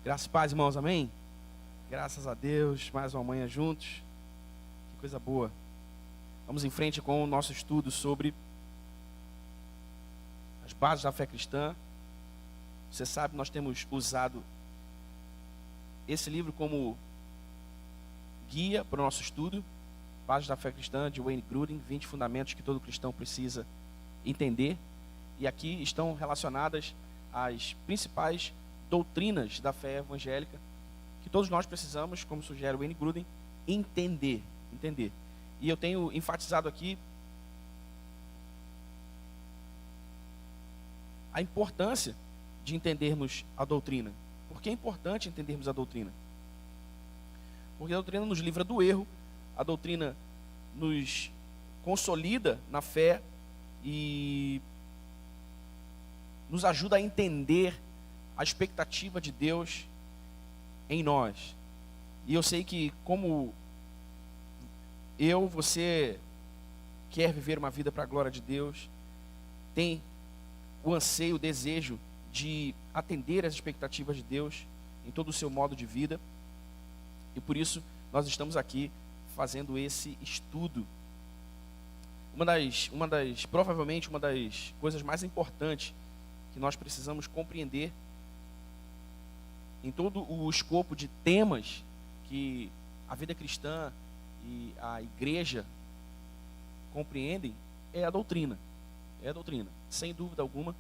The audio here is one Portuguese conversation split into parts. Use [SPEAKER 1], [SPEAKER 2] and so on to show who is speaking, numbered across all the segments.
[SPEAKER 1] Graças e paz, irmãos, amém? Graças a Deus, mais uma manhã juntos. Que coisa boa. Vamos em frente com o nosso estudo sobre as bases da fé cristã. Você sabe, nós temos usado esse livro como guia para o nosso estudo. Bases da fé cristã, de Wayne Grudem, 20 fundamentos que todo cristão precisa entender. E aqui estão relacionadas as principais doutrinas da fé evangélica que todos nós precisamos, como sugere Wayne Grudem, entender. E eu tenho enfatizado aqui a importância de entendermos a doutrina. Por que é importante entendermos a doutrina? Porque a doutrina nos livra do erro, a doutrina nos consolida na fé e nos ajuda a entender a expectativa de Deus em nós. E eu sei que como você quer viver uma vida para a glória de Deus, tem o anseio, o desejo de atender às expectativas de Deus em todo o seu modo de vida. E por isso nós estamos aqui fazendo esse estudo. Provavelmente uma das coisas mais importantes que nós precisamos compreender em todo o escopo de temas que a vida cristã e a igreja compreendem é a doutrina. É a doutrina, sem dúvida alguma.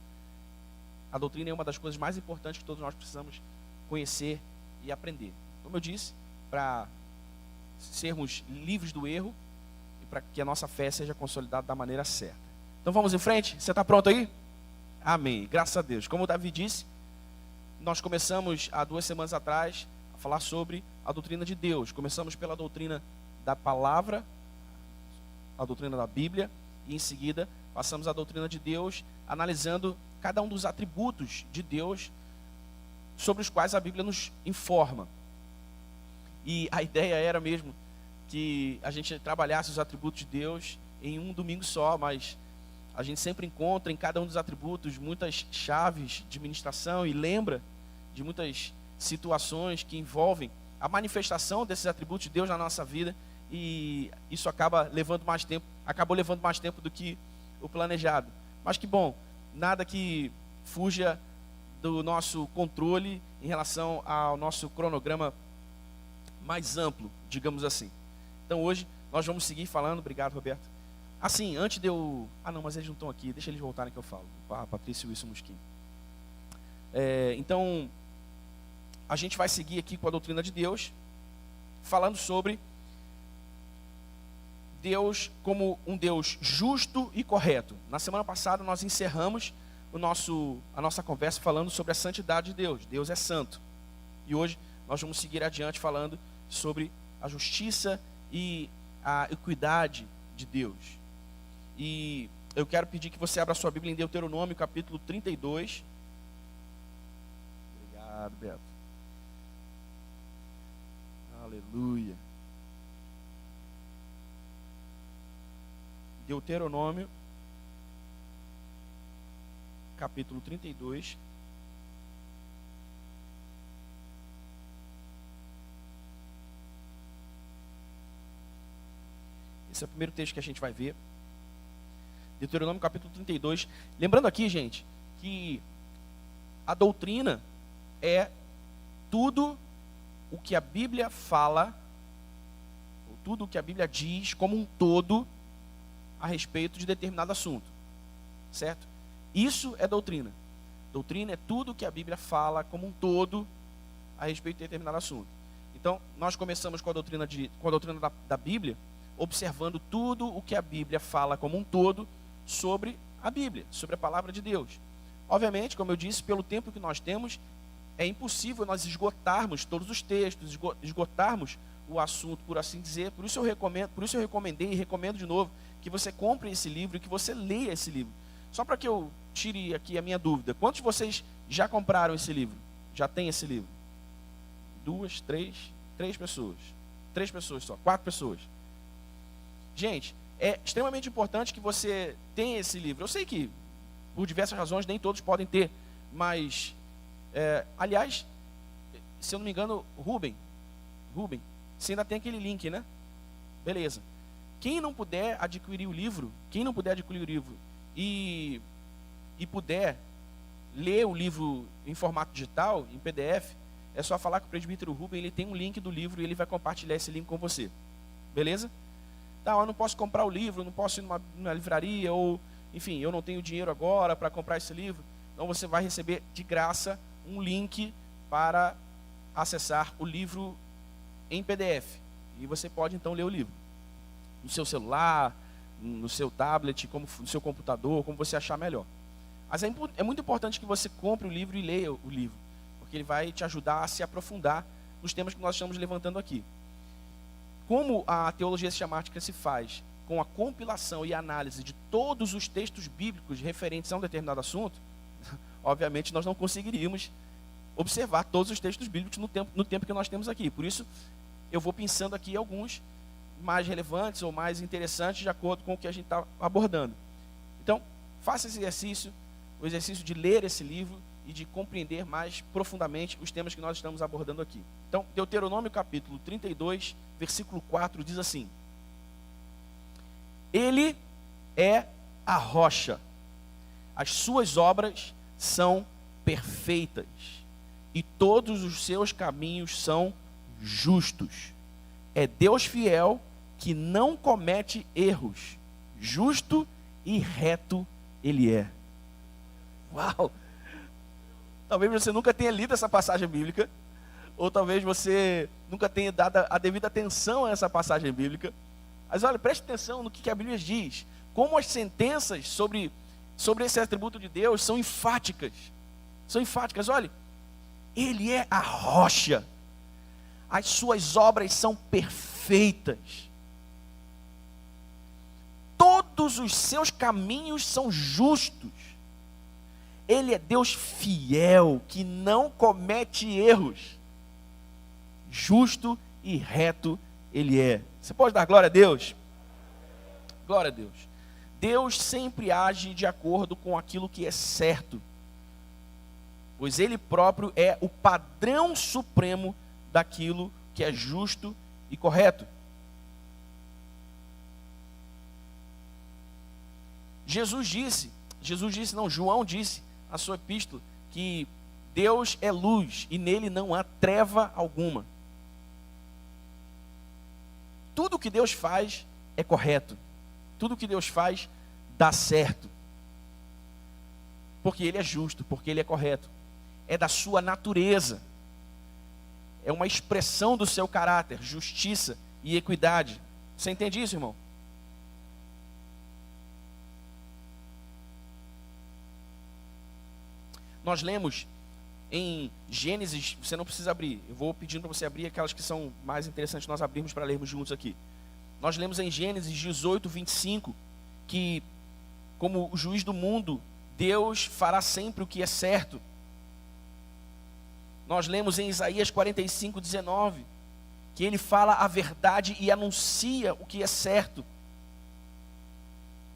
[SPEAKER 1] A doutrina é uma das coisas mais importantes que todos nós precisamos conhecer e aprender. Como eu disse, para sermos livres do erro e para que a nossa fé seja consolidada da maneira certa. Então vamos em frente? Você está pronto aí? Amém. Graças a Deus. Como o Davi disse, nós começamos há 2 semanas atrás a falar sobre a doutrina de Deus. Começamos pela doutrina da palavra, a doutrina da Bíblia, e em seguida passamos à doutrina de Deus, analisando cada um dos atributos de Deus sobre os quais a Bíblia nos informa. E a ideia era mesmo que a gente trabalhasse os atributos de Deus em um domingo só, mas a gente sempre encontra em cada um dos atributos muitas chaves de ministração e lembra de muitas situações que envolvem a manifestação desses atributos de Deus na nossa vida, e isso acabou levando mais tempo do que o planejado. Mas que bom, nada que fuja do nosso controle em relação ao nosso cronograma mais amplo, digamos assim. Então hoje nós vamos seguir falando. Obrigado, Roberto. Assim, antes de eu... não, mas eles não estão aqui. Deixa eles voltarem que eu falo. Patrícia e Wilson Mosquinho. Então, a gente vai seguir aqui com a doutrina de Deus, falando sobre Deus como um Deus justo e correto. Na semana passada nós encerramos a nossa conversa falando sobre a santidade de Deus. Deus é santo. E hoje nós vamos seguir adiante falando sobre a justiça e a equidade de Deus. E eu quero pedir que você abra sua Bíblia em Deuteronômio, capítulo 32. Obrigado, Beto. Aleluia. Deuteronômio, capítulo 32. Esse é o primeiro texto que a gente vai ver. Deuteronômio capítulo 32. Lembrando aqui, gente, que a doutrina é tudo o que a Bíblia fala, ou tudo o que a Bíblia diz como um todo a respeito de determinado assunto. Certo? Isso é doutrina. Doutrina é tudo o que a Bíblia fala como um todo a respeito de determinado assunto. Então, nós começamos com a doutrina da Bíblia, observando tudo o que a Bíblia fala como um todo sobre a Bíblia, sobre a palavra de Deus. Obviamente, como eu disse, pelo tempo que nós temos, é impossível nós esgotarmos todos os textos, esgotarmos o assunto, por assim dizer. Por isso eu recomendei e recomendo de novo que você compre esse livro e que você leia esse livro. Só para que eu tire aqui a minha dúvida, quantos de vocês já compraram esse livro? Já tem esse livro? 2, 3 pessoas. 3 pessoas só, 4 pessoas. Gente, é extremamente importante que você tenha esse livro. Eu sei que, por diversas razões, nem todos podem ter, mas, aliás, se eu não me engano, Rubem, você ainda tem aquele link, né? Beleza. Quem não puder adquirir o livro e puder ler o livro em formato digital, em PDF, é só falar com o presbítero Rubem, ele tem um link do livro e ele vai compartilhar esse link com você. Beleza? Tá, eu não posso comprar o livro, não posso ir numa livraria, ou, enfim, eu não tenho dinheiro agora para comprar esse livro. Então você vai receber de graça um link para acessar o livro em PDF. E você pode então ler o livro no seu celular, no seu tablet, no seu computador, como você achar melhor. Mas é muito importante que você compre o livro e leia o livro, porque ele vai te ajudar a se aprofundar nos temas que nós estamos levantando aqui. Como a teologia sistemática se faz com a compilação e análise de todos os textos bíblicos referentes a um determinado assunto, obviamente nós não conseguiríamos observar todos os textos bíblicos no tempo que nós temos aqui. Por isso, eu vou pensando aqui alguns mais relevantes ou mais interessantes de acordo com o que a gente está abordando. Então, faça esse exercício, o exercício de ler esse livro e de compreender mais profundamente os temas que nós estamos abordando aqui. Então, Deuteronômio capítulo 32, versículo 4, diz assim: Ele é a rocha, as suas obras são perfeitas, e todos os seus caminhos são justos. É Deus fiel que não comete erros, justo e reto Ele é. Uau! Talvez você nunca tenha lido essa passagem bíblica, ou talvez você nunca tenha dado a devida atenção a essa passagem bíblica. Mas olha, preste atenção no que a Bíblia diz. Como as sentenças sobre esse atributo de Deus são enfáticas. São enfáticas. Olha, Ele é a rocha. As suas obras são perfeitas. Todos os seus caminhos são justos. Ele é Deus fiel, que não comete erros. Justo e reto Ele é. Você pode dar glória a Deus? Glória a Deus. Deus sempre age de acordo com aquilo que é certo, pois Ele próprio é o padrão supremo daquilo que é justo e correto. João disse na sua epístola que Deus é luz e nele não há treva alguma. Tudo que Deus faz é correto. Tudo que Deus faz dá certo. Porque Ele é justo, porque Ele é correto. É da sua natureza. É uma expressão do seu caráter, justiça e equidade. Você entende isso, irmão? Nós lemos em Gênesis, você não precisa abrir, eu vou pedindo para você abrir aquelas que são mais interessantes nós abrirmos para lermos juntos aqui. Nós lemos em Gênesis 18, 25, que como o juiz do mundo, Deus fará sempre o que é certo. Nós lemos em Isaías 45, 19, que Ele fala a verdade e anuncia o que é certo.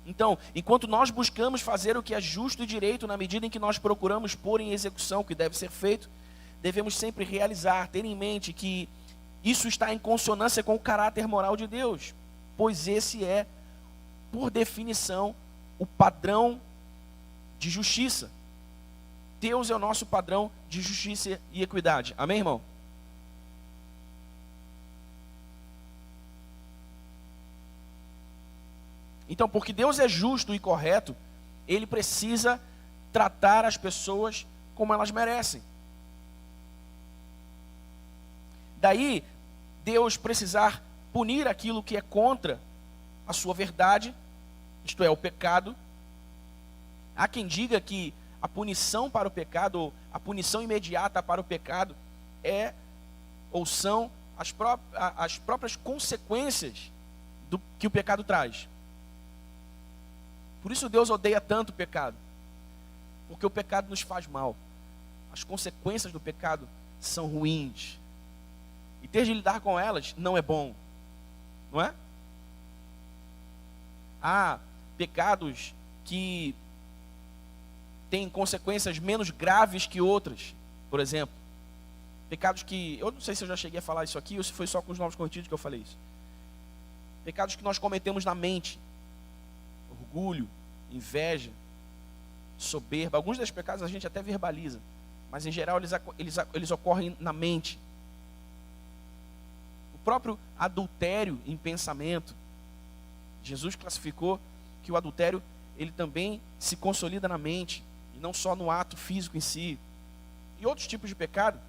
[SPEAKER 1] Então, enquanto nós buscamos fazer o que é justo e direito, na medida em que nós procuramos pôr em execução o que deve ser feito, devemos sempre realizar, ter em mente que isso está em consonância com o caráter moral de Deus, pois esse é, por definição, o padrão de justiça. Deus é o nosso padrão de justiça e equidade. Amém, irmão? Então, porque Deus é justo e correto, Ele precisa tratar as pessoas como elas merecem. Daí, Deus precisar punir aquilo que é contra a sua verdade, isto é, o pecado. Há quem diga que a punição para o pecado, ou a punição imediata para o pecado, são as próprias consequências que o pecado traz. Por isso Deus odeia tanto o pecado, porque o pecado nos faz mal. As consequências do pecado são ruins, e ter de lidar com elas não é bom, não é? Há pecados que têm consequências menos graves que outras. Por exemplo, Pecados que, eu não sei se eu já cheguei a falar isso aqui, ou se foi só com os novos convertidos que eu falei isso. Pecados que nós cometemos na mente. Orgulho, inveja, soberba. Alguns desses pecados a gente até verbaliza, mas em geral eles ocorrem na mente. O próprio adultério em pensamento. Jesus classificou que o adultério, ele também se consolida na mente, e não só no ato físico em si. E outros tipos de pecado,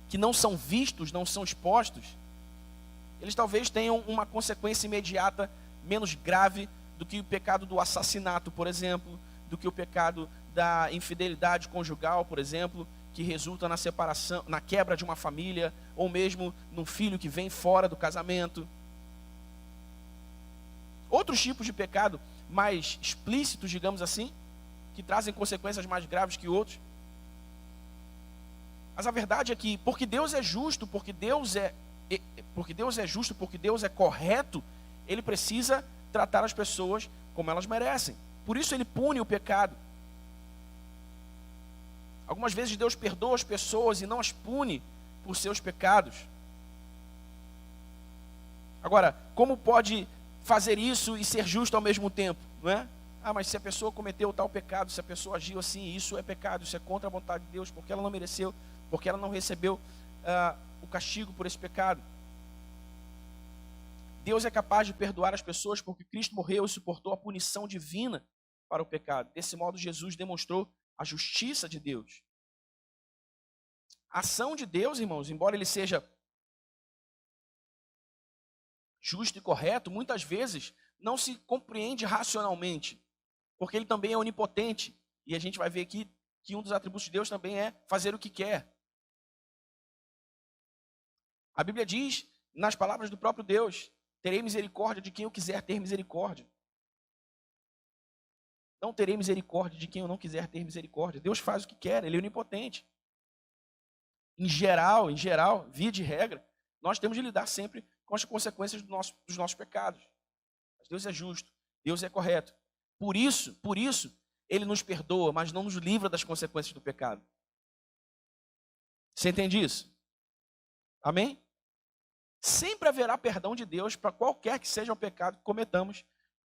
[SPEAKER 1] que não são vistos, não são expostos, eles talvez tenham uma consequência imediata menos grave do que o pecado do assassinato, por exemplo, do que o pecado da infidelidade conjugal, por exemplo, que resulta na separação, na quebra de uma família, ou mesmo num filho que vem fora do casamento. Outros tipos de pecado mais explícitos, digamos assim, que trazem consequências mais graves que outros. Mas a verdade é que, porque Deus é justo, porque Deus é justo, porque Deus é correto, Ele precisa tratar as pessoas como elas merecem. Por isso Ele pune o pecado. Algumas vezes Deus perdoa as pessoas e não as pune por seus pecados. Agora, como pode fazer isso e ser justo ao mesmo tempo, não é? Mas se a pessoa cometeu tal pecado, se a pessoa agiu assim, isso é pecado, isso é contra a vontade de Deus, porque ela não mereceu, porque ela não recebeu o castigo por esse pecado. Deus é capaz de perdoar as pessoas porque Cristo morreu e suportou a punição divina para o pecado. Desse modo, Jesus demonstrou a justiça de Deus. A ação de Deus, irmãos, embora Ele seja justo e correto, muitas vezes não se compreende racionalmente, porque Ele também é onipotente. E a gente vai ver aqui que um dos atributos de Deus também é fazer o que quer. A Bíblia diz, nas palavras do próprio Deus, terei misericórdia de quem eu quiser ter misericórdia. Não terei misericórdia de quem eu não quiser ter misericórdia. Deus faz o que quer, Ele é onipotente. Em geral, via de regra, nós temos de lidar sempre com as consequências dos nossos pecados. Mas Deus é justo, Deus é correto. Por isso, Ele nos perdoa, mas não nos livra das consequências do pecado. Você entende isso? Amém? Sempre haverá perdão de Deus para qualquer que seja o pecado que cometamos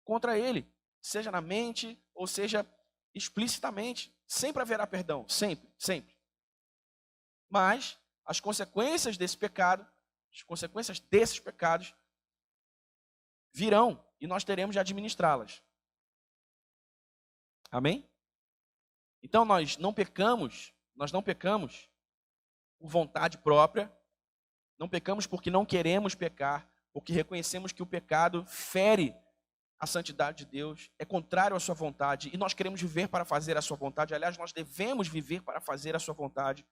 [SPEAKER 1] contra Ele. Seja na mente ou seja explicitamente. Sempre haverá perdão, sempre, sempre. Mas as consequências desse pecado, as consequências desses pecados virão e nós teremos de administrá-las. Amém? Então nós não pecamos por vontade própria, não pecamos porque não queremos pecar, porque reconhecemos que o pecado fere a santidade de Deus, é contrário à sua vontade, e nós queremos viver para fazer a sua vontade. Aliás, nós devemos viver para fazer a sua vontade.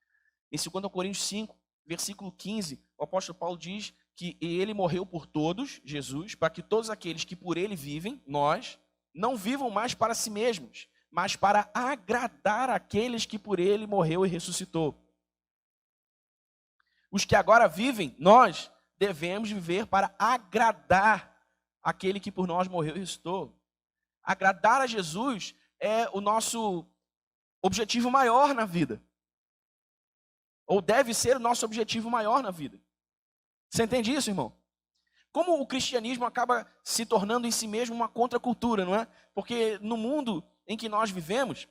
[SPEAKER 1] Em 2 Coríntios 5, versículo 15, o apóstolo Paulo diz que ele morreu por todos, Jesus, para que todos aqueles que por ele vivem, nós, não vivam mais para si mesmos, mas para agradar aqueles que por ele morreu e ressuscitou. Os que agora vivem, nós devemos viver para agradar aquele que por nós morreu e ressuscitou. Agradar a Jesus é o nosso objetivo maior na vida. Ou deve ser o nosso objetivo maior na vida. Você entende isso, irmão? Como o cristianismo acaba se tornando em si mesmo uma contracultura, não é? Porque no mundo em que nós vivemos,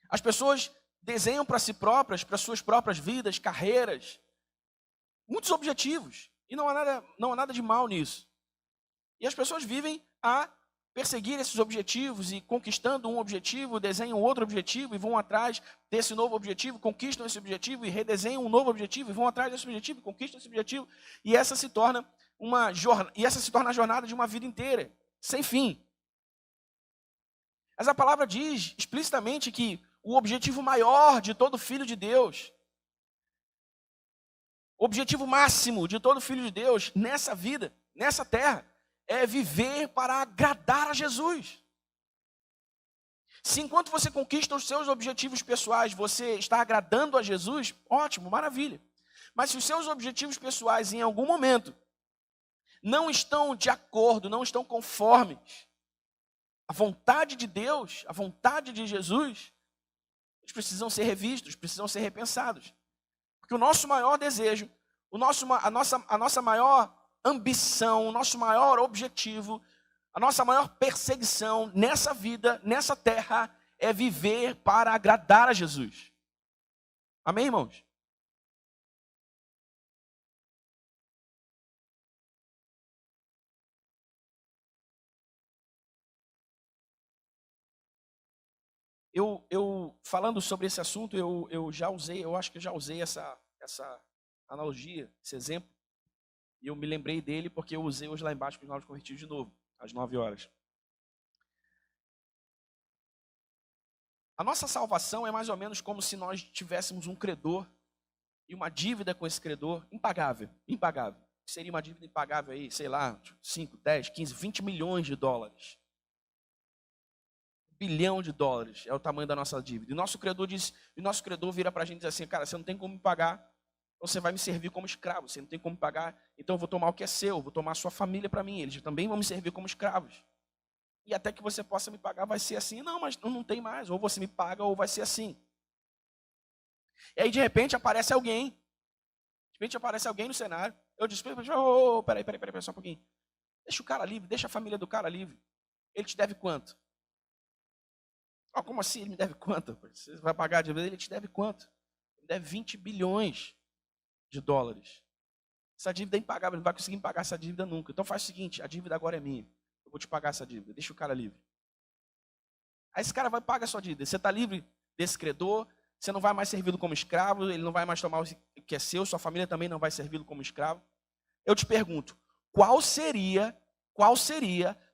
[SPEAKER 1] as pessoas desenham para si próprias, para suas próprias vidas, carreiras, muitos objetivos. E não há nada de mal nisso. E as pessoas vivem a perseguir esses objetivos e conquistando um objetivo, desenham outro objetivo e vão atrás desse novo objetivo, conquistam esse objetivo e redesenham um novo objetivo e vão atrás desse objetivo, conquistam esse objetivo. E essa se torna a jornada de uma vida inteira, sem fim. Mas a palavra diz explicitamente que o objetivo maior de todo filho de Deus, o objetivo máximo de todo filho de Deus nessa vida, nessa terra, é viver para agradar a Jesus. Se enquanto você conquista os seus objetivos pessoais, você está agradando a Jesus, ótimo, maravilha. Mas se os seus objetivos pessoais em algum momento não estão de acordo, não estão conformes à vontade de Deus, à vontade de Jesus, eles precisam ser revistos, precisam ser repensados. Porque o nosso maior desejo, a nossa maior ambição, o nosso maior objetivo, a nossa maior perseguição nessa vida, nessa terra, é viver para agradar a Jesus. Amém, irmãos? Eu falando sobre esse assunto, eu já usei, eu acho que eu já usei essa analogia, esse exemplo, e eu me lembrei dele porque eu usei hoje lá embaixo com os novos convertidos de novo, às 9 horas. A nossa salvação é mais ou menos como se nós tivéssemos um credor e uma dívida com esse credor impagável, impagável. Seria uma dívida impagável aí, sei lá, 5, 10, 15, 20 milhões de dólares. Bilhão de dólares é o tamanho da nossa dívida. E nosso credor vira para a gente e diz assim, cara, você não tem como me pagar, você vai me servir como escravo, você não tem como me pagar, então eu vou tomar o que é seu, vou tomar a sua família para mim, eles também vão me servir como escravos. E até que você possa me pagar vai ser assim. Não, mas não tem mais, ou você me paga ou vai ser assim. E aí de repente aparece alguém, no cenário, eu disse, peraí, só um pouquinho. Deixa o cara livre, deixa a família do cara livre. Ele te deve quanto? Oh, como assim? Ele me deve quanto? Você vai pagar a dívida dele? Ele te deve quanto? Ele deve 20 bilhões de dólares. Essa dívida é impagável, ele não vai conseguir pagar essa dívida nunca. Então faz o seguinte, a dívida agora é minha. Eu vou te pagar essa dívida, deixa o cara livre. Aí esse cara vai pagar a sua dívida. Você está livre desse credor, você não vai mais servi-lo como escravo, ele não vai mais tomar o que é seu, sua família também não vai servi-lo como escravo. Eu te pergunto, qual seria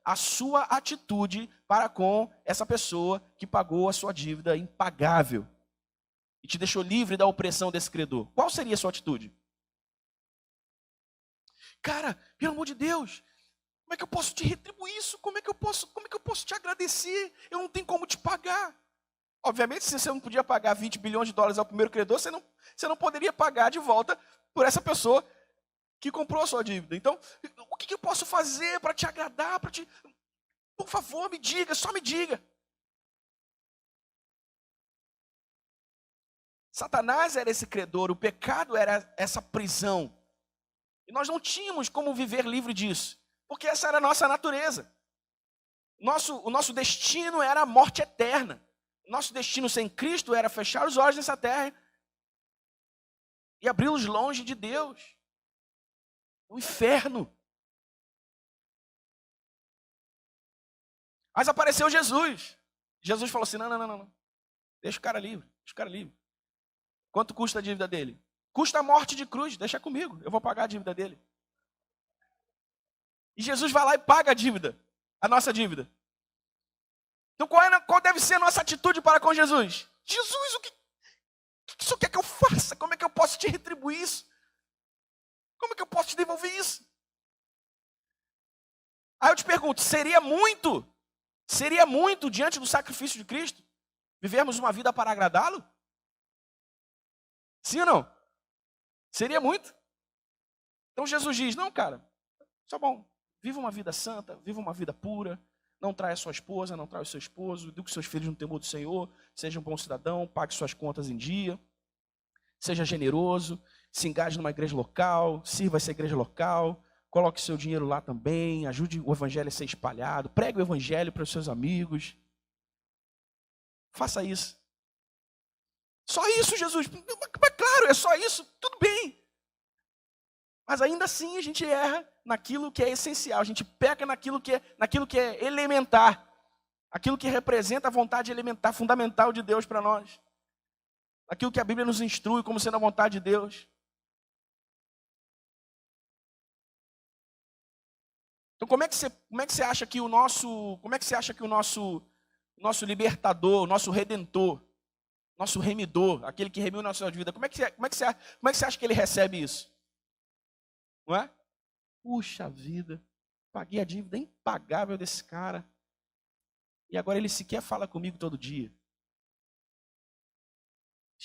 [SPEAKER 1] a sua atitude para com essa pessoa que pagou a sua dívida impagável e te deixou livre da opressão desse credor? Qual seria a sua atitude? Cara, pelo amor de Deus, como é que eu posso te retribuir isso? Como é que eu posso te agradecer? Eu não tenho como te pagar. Obviamente, se você não podia pagar 20 bilhões de dólares ao primeiro credor, você não poderia pagar de volta por essa pessoa que comprou a sua dívida. Então, o que eu posso fazer para te agradar? Por favor, me diga, só me diga. Satanás era esse credor, o pecado era essa prisão. E nós não tínhamos como viver livre disso, porque essa era a nossa natureza. O nosso destino era a morte eterna. Nosso destino sem Cristo era fechar os olhos nessa terra e abri-los longe de Deus. O inferno. Mas apareceu Jesus. Jesus falou assim, não. Deixa o cara livre, deixa o cara livre. Quanto custa a dívida dele? Custa a morte de cruz, deixa comigo, eu vou pagar a dívida dele. E Jesus vai lá e paga a dívida, a nossa dívida. Então qual deve ser a nossa atitude para com Jesus? Jesus, o que o senhor quer que eu faça? Como é que eu posso te retribuir isso? Como é que eu posso te devolver isso? Aí eu te pergunto, seria muito diante do sacrifício de Cristo vivermos uma vida para agradá-lo? Sim ou não? Seria muito? Então Jesus diz, não, cara, tá bom, viva uma vida santa, viva uma vida pura, não traia sua esposa, não traia o seu esposo, eduque seus filhos no temor do Senhor, seja um bom cidadão, pague suas contas em dia, seja generoso, se engaje numa igreja local, sirva essa igreja local, coloque seu dinheiro lá também, ajude o evangelho a ser espalhado, pregue o evangelho para os seus amigos. Faça isso. Só isso, Jesus. Mas claro, é só isso, tudo bem. Mas ainda assim a gente erra naquilo que é essencial, a gente peca naquilo que é elementar, aquilo que representa a vontade elementar, fundamental de Deus para nós. Aquilo que a Bíblia nos instrui como sendo a vontade de Deus. Então como é que você acha que o nosso libertador, o nosso redentor, nosso remidor, aquele que remiu nossa vida, como é que você acha que ele recebe isso? Não é? Puxa vida, paguei a dívida impagável desse cara. E agora ele sequer fala comigo todo dia.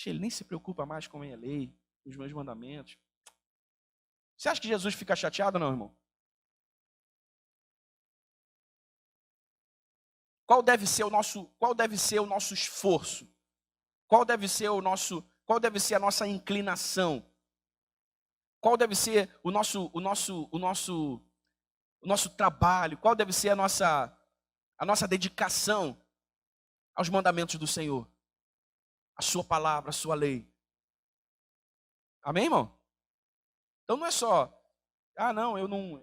[SPEAKER 1] Ele nem se preocupa mais com a minha lei, com os meus mandamentos. Você acha que Jesus fica chateado ou não, irmão? Qual deve ser o nosso esforço? Qual deve ser o nosso Qual deve ser a nossa inclinação? Qual deve ser o nosso trabalho? Qual deve ser a nossa dedicação aos mandamentos do Senhor? A sua palavra, a sua lei. Amém, irmão? Então não é só, não, eu não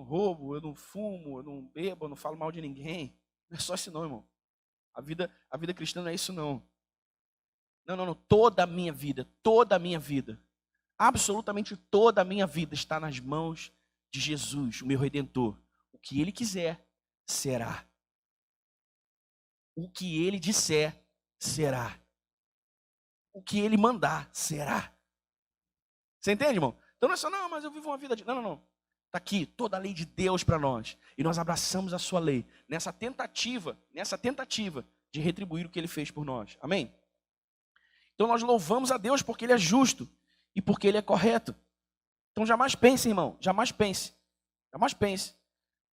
[SPEAKER 1] roubo, eu não fumo, eu não bebo, eu não falo mal de ninguém. Não é só isso não, irmão. A vida cristã não é isso não. Não. Toda a minha vida, absolutamente toda a minha vida está nas mãos de Jesus, o meu Redentor. O que Ele quiser, será. O que Ele disser, será. O que Ele mandar, será. Você entende, irmão? Então não é só, não, mas eu vivo uma vida de... Não. Está aqui toda a lei de Deus para nós. E nós abraçamos a sua lei nessa tentativa de retribuir o que Ele fez por nós. Amém? Então nós louvamos a Deus porque Ele é justo e porque Ele é correto. Então jamais pense, irmão, jamais pense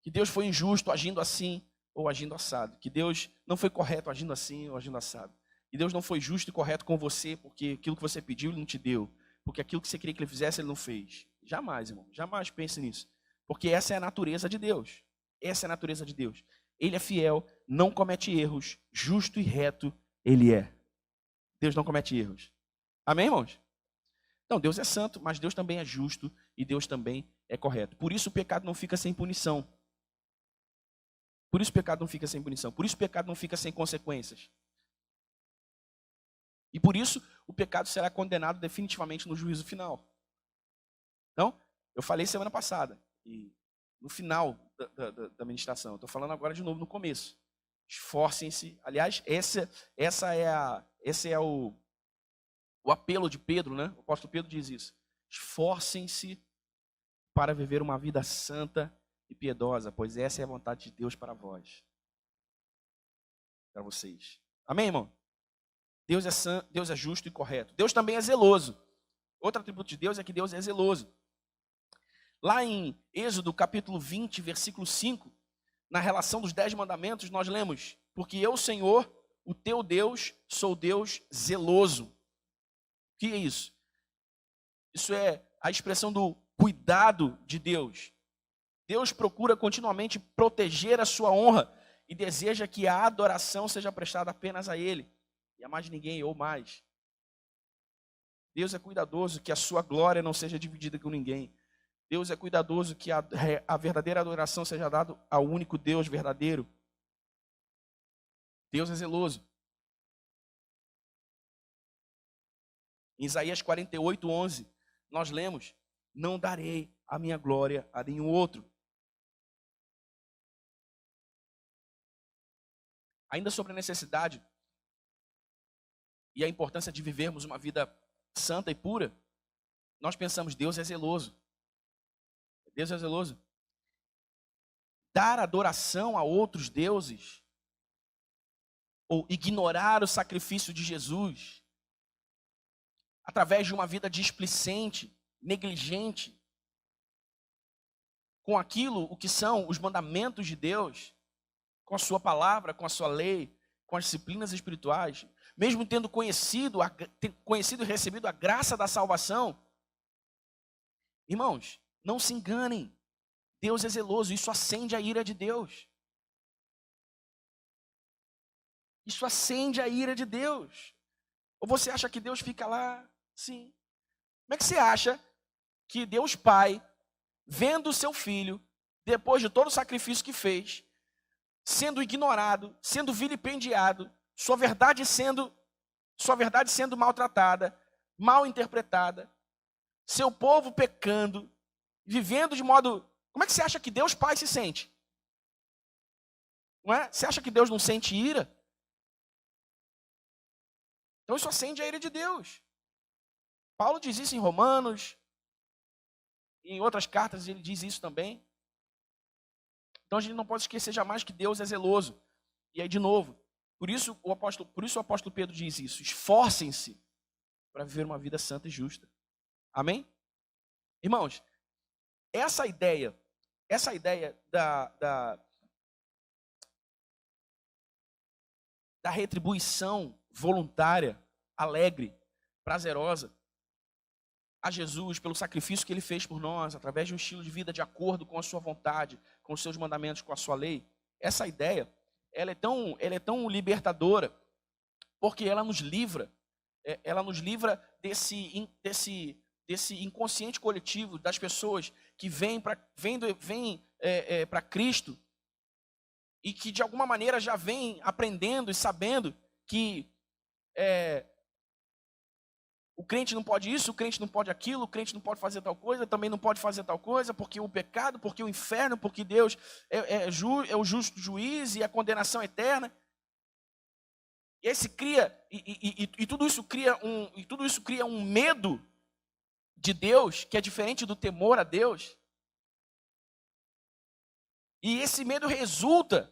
[SPEAKER 1] que Deus foi injusto agindo assim ou agindo assado. Que Deus não foi correto agindo assim ou agindo assado. Que Deus não foi justo e correto com você porque aquilo que você pediu Ele não te deu. Porque aquilo que você queria que Ele fizesse Ele não fez. Jamais, irmão, jamais pense nisso. Porque essa é a natureza de Deus. Essa é a natureza de Deus. Ele é fiel, não comete erros, justo e reto Ele é. Deus não comete erros. Amém, irmãos? Então, Deus é santo, mas Deus também é justo e Deus também é correto. Por isso o pecado não fica sem punição. Por isso o pecado não fica sem punição. Por isso o pecado não fica sem consequências. E por isso o pecado será condenado definitivamente no juízo final. Então, eu falei semana passada, e no final da ministração, eu estou falando agora de novo no começo. Esforcem-se. Aliás, esse é o apelo de Pedro, né? O apóstolo Pedro diz isso. Esforcem-se para viver uma vida santa e piedosa, pois essa é a vontade de Deus para vós. Para vocês. Amém, irmão? Deus é santo, Deus é justo e correto. Deus também é zeloso. Outro atributo de Deus é que Deus é zeloso. Lá em Êxodo capítulo 20, versículo 5, na relação dos 10 mandamentos, nós lemos: porque eu, Senhor, o teu Deus, sou Deus zeloso. O que é isso? Isso é a expressão do cuidado de Deus. Deus procura continuamente proteger a sua honra e deseja que a adoração seja prestada apenas a Ele e a mais ninguém ou mais. Deus é cuidadoso que a sua glória não seja dividida com ninguém. Deus é cuidadoso que a verdadeira adoração seja dada ao único Deus verdadeiro. Deus é zeloso. Em Isaías 48, 11, nós lemos: não darei a minha glória a nenhum outro. Ainda sobre a necessidade e a importância de vivermos uma vida santa e pura, nós pensamos: Deus é zeloso. Deus é zeloso. Dar adoração a outros deuses, ou ignorar o sacrifício de Jesus, através de uma vida displicente, negligente, com aquilo, o que são os mandamentos de Deus, com a sua palavra, com a sua lei, com as disciplinas espirituais, mesmo tendo conhecido e recebido a graça da salvação. Irmãos, não se enganem, Deus é zeloso, isso acende a ira de Deus. Isso acende a ira de Deus. Ou você acha que Deus fica lá? Sim. Como é que você acha que Deus Pai, vendo o seu filho, depois de todo o sacrifício que fez, sendo ignorado, sendo vilipendiado, sua verdade sendo maltratada, mal interpretada, seu povo pecando, vivendo de modo... Como é que você acha que Deus Pai se sente? Não é? Você acha que Deus não sente ira? Então isso acende a ira de Deus. Paulo diz isso em Romanos, em outras cartas ele diz isso também. Então a gente não pode esquecer jamais que Deus é zeloso. E aí de novo, por isso o apóstolo Pedro diz isso: esforcem-se para viver uma vida santa e justa. Amém? Irmãos, essa ideia da retribuição voluntária, alegre, prazerosa a Jesus pelo sacrifício que ele fez por nós, através de um estilo de vida de acordo com a sua vontade, com os seus mandamentos, com a sua lei. Essa ideia, ela é tão libertadora, porque ela nos livra desse inconsciente coletivo das pessoas que vêm para Cristo e que de alguma maneira já vêm aprendendo e sabendo que o crente não pode isso, o crente não pode aquilo, o crente não pode fazer tal coisa, também não pode fazer tal coisa, porque o pecado, porque o inferno, porque Deus é o justo juiz e a condenação eterna. E aí se cria, e tudo isso cria um medo de Deus, que é diferente do temor a Deus. E esse medo resulta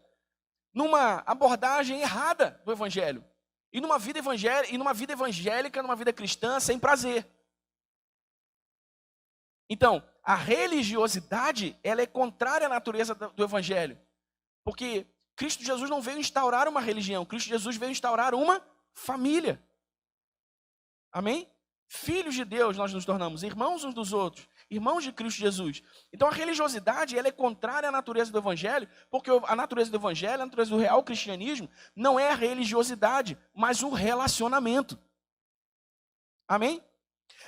[SPEAKER 1] numa abordagem errada do Evangelho. E numa vida evangélica, numa vida cristã, sem prazer. Então, a religiosidade, ela é contrária à natureza do Evangelho. Porque Cristo Jesus não veio instaurar uma religião, Cristo Jesus veio instaurar uma família. Amém? Filhos de Deus nós nos tornamos, irmãos uns dos outros, irmãos de Cristo Jesus. Então a religiosidade, ela é contrária à natureza do Evangelho, porque a natureza do Evangelho, a natureza do real cristianismo, não é a religiosidade, mas o relacionamento. Amém?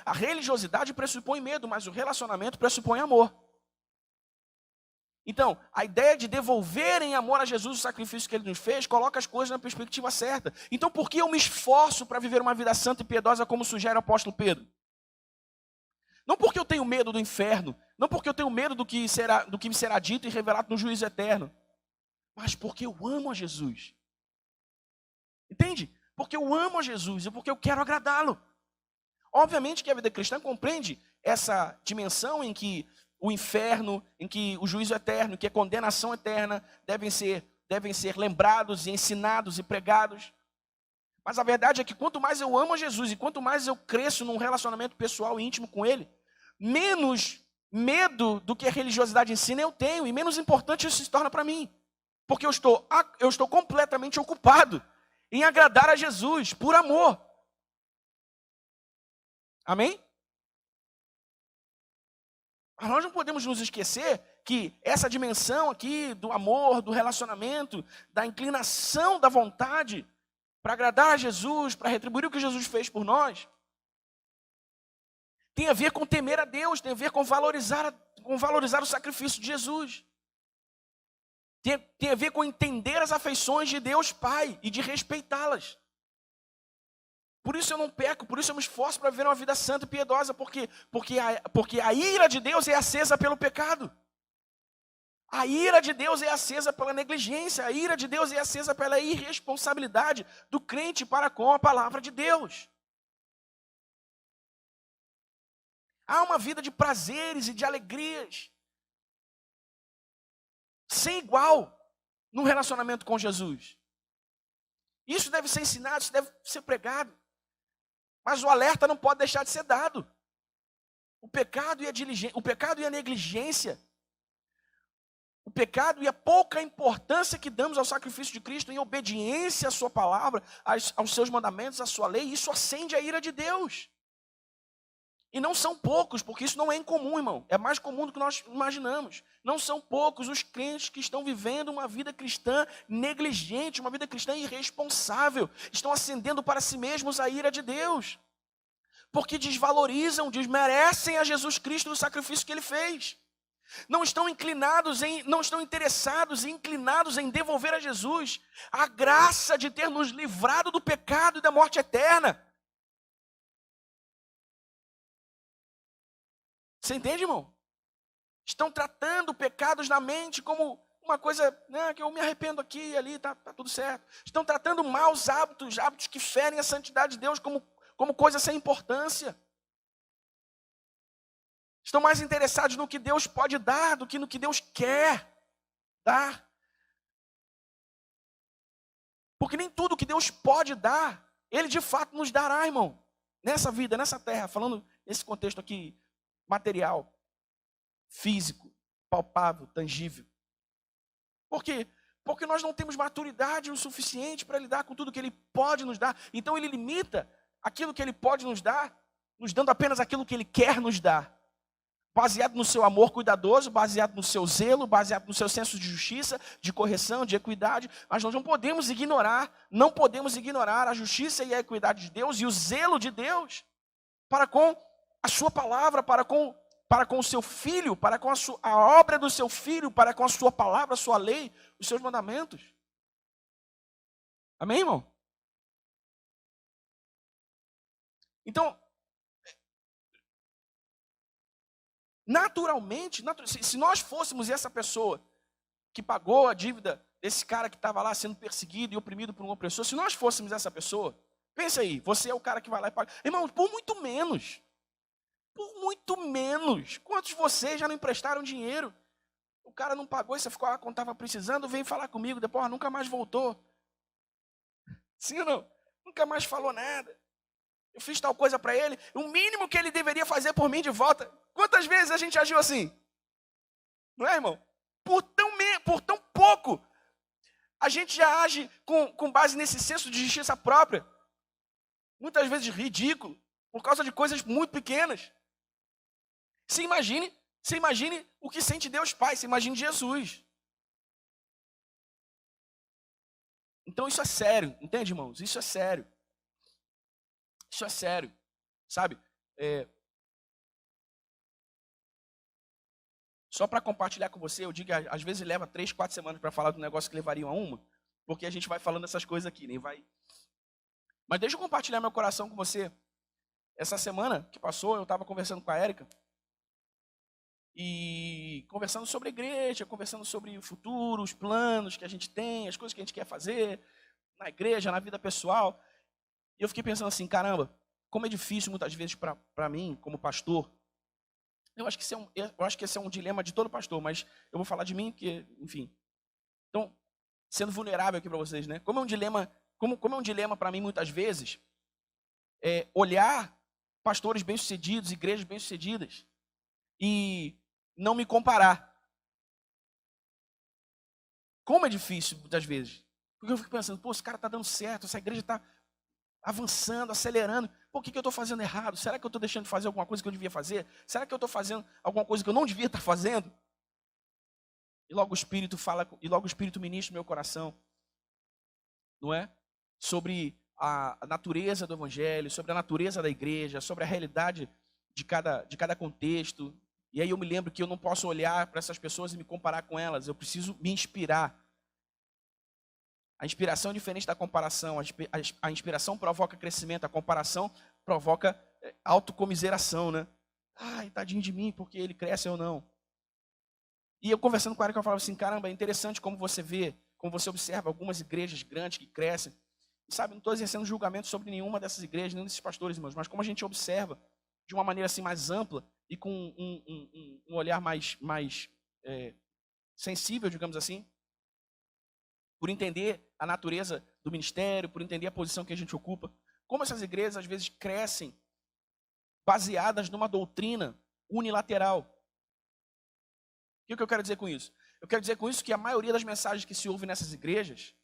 [SPEAKER 1] A religiosidade pressupõe medo, mas o relacionamento pressupõe amor. Então, a ideia de devolver em amor a Jesus o sacrifício que ele nos fez, coloca as coisas na perspectiva certa. Então, por que eu me esforço para viver uma vida santa e piedosa, como sugere o apóstolo Pedro? Não porque eu tenho medo do inferno, não porque eu tenho medo do que me será dito e revelado no juízo eterno, mas porque eu amo a Jesus. Entende? Porque eu amo a Jesus e porque eu quero agradá-lo. Obviamente que a vida cristã compreende essa dimensão em que o inferno, em que o juízo eterno, que a condenação eterna devem ser lembrados e ensinados e pregados. Mas a verdade é que quanto mais eu amo a Jesus e quanto mais eu cresço num relacionamento pessoal e íntimo com Ele, menos medo do que a religiosidade ensina eu tenho e menos importante isso se torna para mim. Porque eu estou completamente ocupado em agradar a Jesus por amor. Amém? Mas nós não podemos nos esquecer que essa dimensão aqui do amor, do relacionamento, da inclinação da vontade para agradar a Jesus, para retribuir o que Jesus fez por nós, tem a ver com temer a Deus, tem a ver com valorizar o sacrifício de Jesus. Tem a ver com entender as afeições de Deus Pai e de respeitá-las. Por isso eu não peco, por isso eu me esforço para viver uma vida santa e piedosa, porque a ira de Deus é acesa pelo pecado. A ira de Deus é acesa pela negligência, a ira de Deus é acesa pela irresponsabilidade do crente para com a palavra de Deus. Há uma vida de prazeres e de alegrias sem igual no relacionamento com Jesus. Isso deve ser ensinado, isso deve ser pregado. Mas o alerta não pode deixar de ser dado. O pecado e a negligência, o pecado e a pouca importância que damos ao sacrifício de Cristo em obediência à sua palavra, aos seus mandamentos, à sua lei, isso acende a ira de Deus. E não são poucos, porque isso não é incomum, irmão. É mais comum do que nós imaginamos. Não são poucos os crentes que estão vivendo uma vida cristã negligente, uma vida cristã irresponsável. Estão acendendo para si mesmos a ira de Deus. Porque desvalorizam, desmerecem a Jesus Cristo no sacrifício que Ele fez. Não estão interessados e inclinados em devolver a Jesus a graça de ter nos livrado do pecado e da morte eterna. Você entende, irmão? Estão tratando pecados na mente como uma coisa, né, que eu me arrependo aqui e ali, tá tudo certo. Estão tratando maus hábitos que ferem a santidade de Deus como coisa sem importância. Estão mais interessados no que Deus pode dar do que no que Deus quer dar. Porque nem tudo que Deus pode dar, Ele de fato nos dará, irmão. Nessa vida, nessa terra, falando nesse contexto aqui, material, físico, palpável, tangível. Por quê? Porque nós não temos maturidade o suficiente para lidar com tudo que Ele pode nos dar. Então Ele limita aquilo que Ele pode nos dar, nos dando apenas aquilo que Ele quer nos dar. Baseado no seu amor cuidadoso, baseado no seu zelo, baseado no seu senso de justiça, de correção, de equidade. Mas nós não podemos ignorar a justiça e a equidade de Deus e o zelo de Deus para com a sua palavra, para com o seu filho, para com a obra do seu filho, para com a sua palavra, a sua lei, os seus mandamentos. Amém, irmão? Então, naturalmente, se nós fôssemos essa pessoa que pagou a dívida desse cara que estava lá sendo perseguido e oprimido por um opressor, se nós fôssemos essa pessoa, pensa aí, você é o cara que vai lá e paga. Irmão, por muito menos. Quantos de vocês já não emprestaram dinheiro? O cara não pagou e você ficou, quando estava precisando, veio falar comigo, depois nunca mais voltou. Sim ou não? Nunca mais falou nada. Eu fiz tal coisa para ele, o mínimo que ele deveria fazer por mim de volta. Quantas vezes a gente agiu assim? Não é, irmão? Por tão pouco, a gente já age com base nesse senso de justiça própria. Muitas vezes ridículo, por causa de coisas muito pequenas. Você imagine o que sente Deus Pai, você imagine Jesus. Então isso é sério, entende, irmãos? Isso é sério. Isso é sério, sabe? Só para compartilhar com você, eu digo que às vezes leva 3, 4 semanas para falar do negócio que levariam a uma, porque a gente vai falando essas coisas aqui, nem vai. Mas deixa eu compartilhar meu coração com você. Essa semana que passou, eu estava conversando com a Érica, e conversando sobre a igreja, conversando sobre o futuro, os planos que a gente tem, as coisas que a gente quer fazer na igreja, na vida pessoal. E eu fiquei pensando assim, caramba, como é difícil muitas vezes para mim, como pastor. Eu acho que esse é um dilema de todo pastor, mas eu vou falar de mim, porque, enfim. Então, sendo vulnerável aqui para vocês, né? Como é um dilema para mim muitas vezes, olhar pastores bem-sucedidos, igrejas bem-sucedidas, e não me comparar. Como é difícil muitas vezes. Porque eu fico pensando, pô, esse cara está dando certo, essa igreja está avançando, acelerando. Pô, o que eu estou fazendo errado? Será que eu estou deixando de fazer alguma coisa que eu devia fazer? Será que eu estou fazendo alguma coisa que eu não devia estar fazendo? E logo o Espírito ministra no meu coração, não é? Sobre a natureza do Evangelho, sobre a natureza da igreja, sobre a realidade de cada contexto. E aí eu me lembro que eu não posso olhar para essas pessoas e me comparar com elas. Eu preciso me inspirar. A inspiração é diferente da comparação. A inspiração provoca crescimento, a comparação provoca autocomiseração, né? Ai, tadinho de mim, porque ele cresce ou não. E eu conversando com a Erika, eu falava assim, caramba, é interessante como você vê, como você observa algumas igrejas grandes que crescem. E sabe, não estou exercendo julgamento sobre nenhuma dessas igrejas, nenhum desses pastores, irmãos, mas como a gente observa de uma maneira assim mais ampla e com um olhar mais sensível, digamos assim, por entender a natureza do ministério, por entender a posição que a gente ocupa. Como essas igrejas às vezes crescem baseadas numa doutrina unilateral. O que eu quero dizer com isso? Eu quero dizer com isso que a maioria das mensagens que se ouve nessas igrejas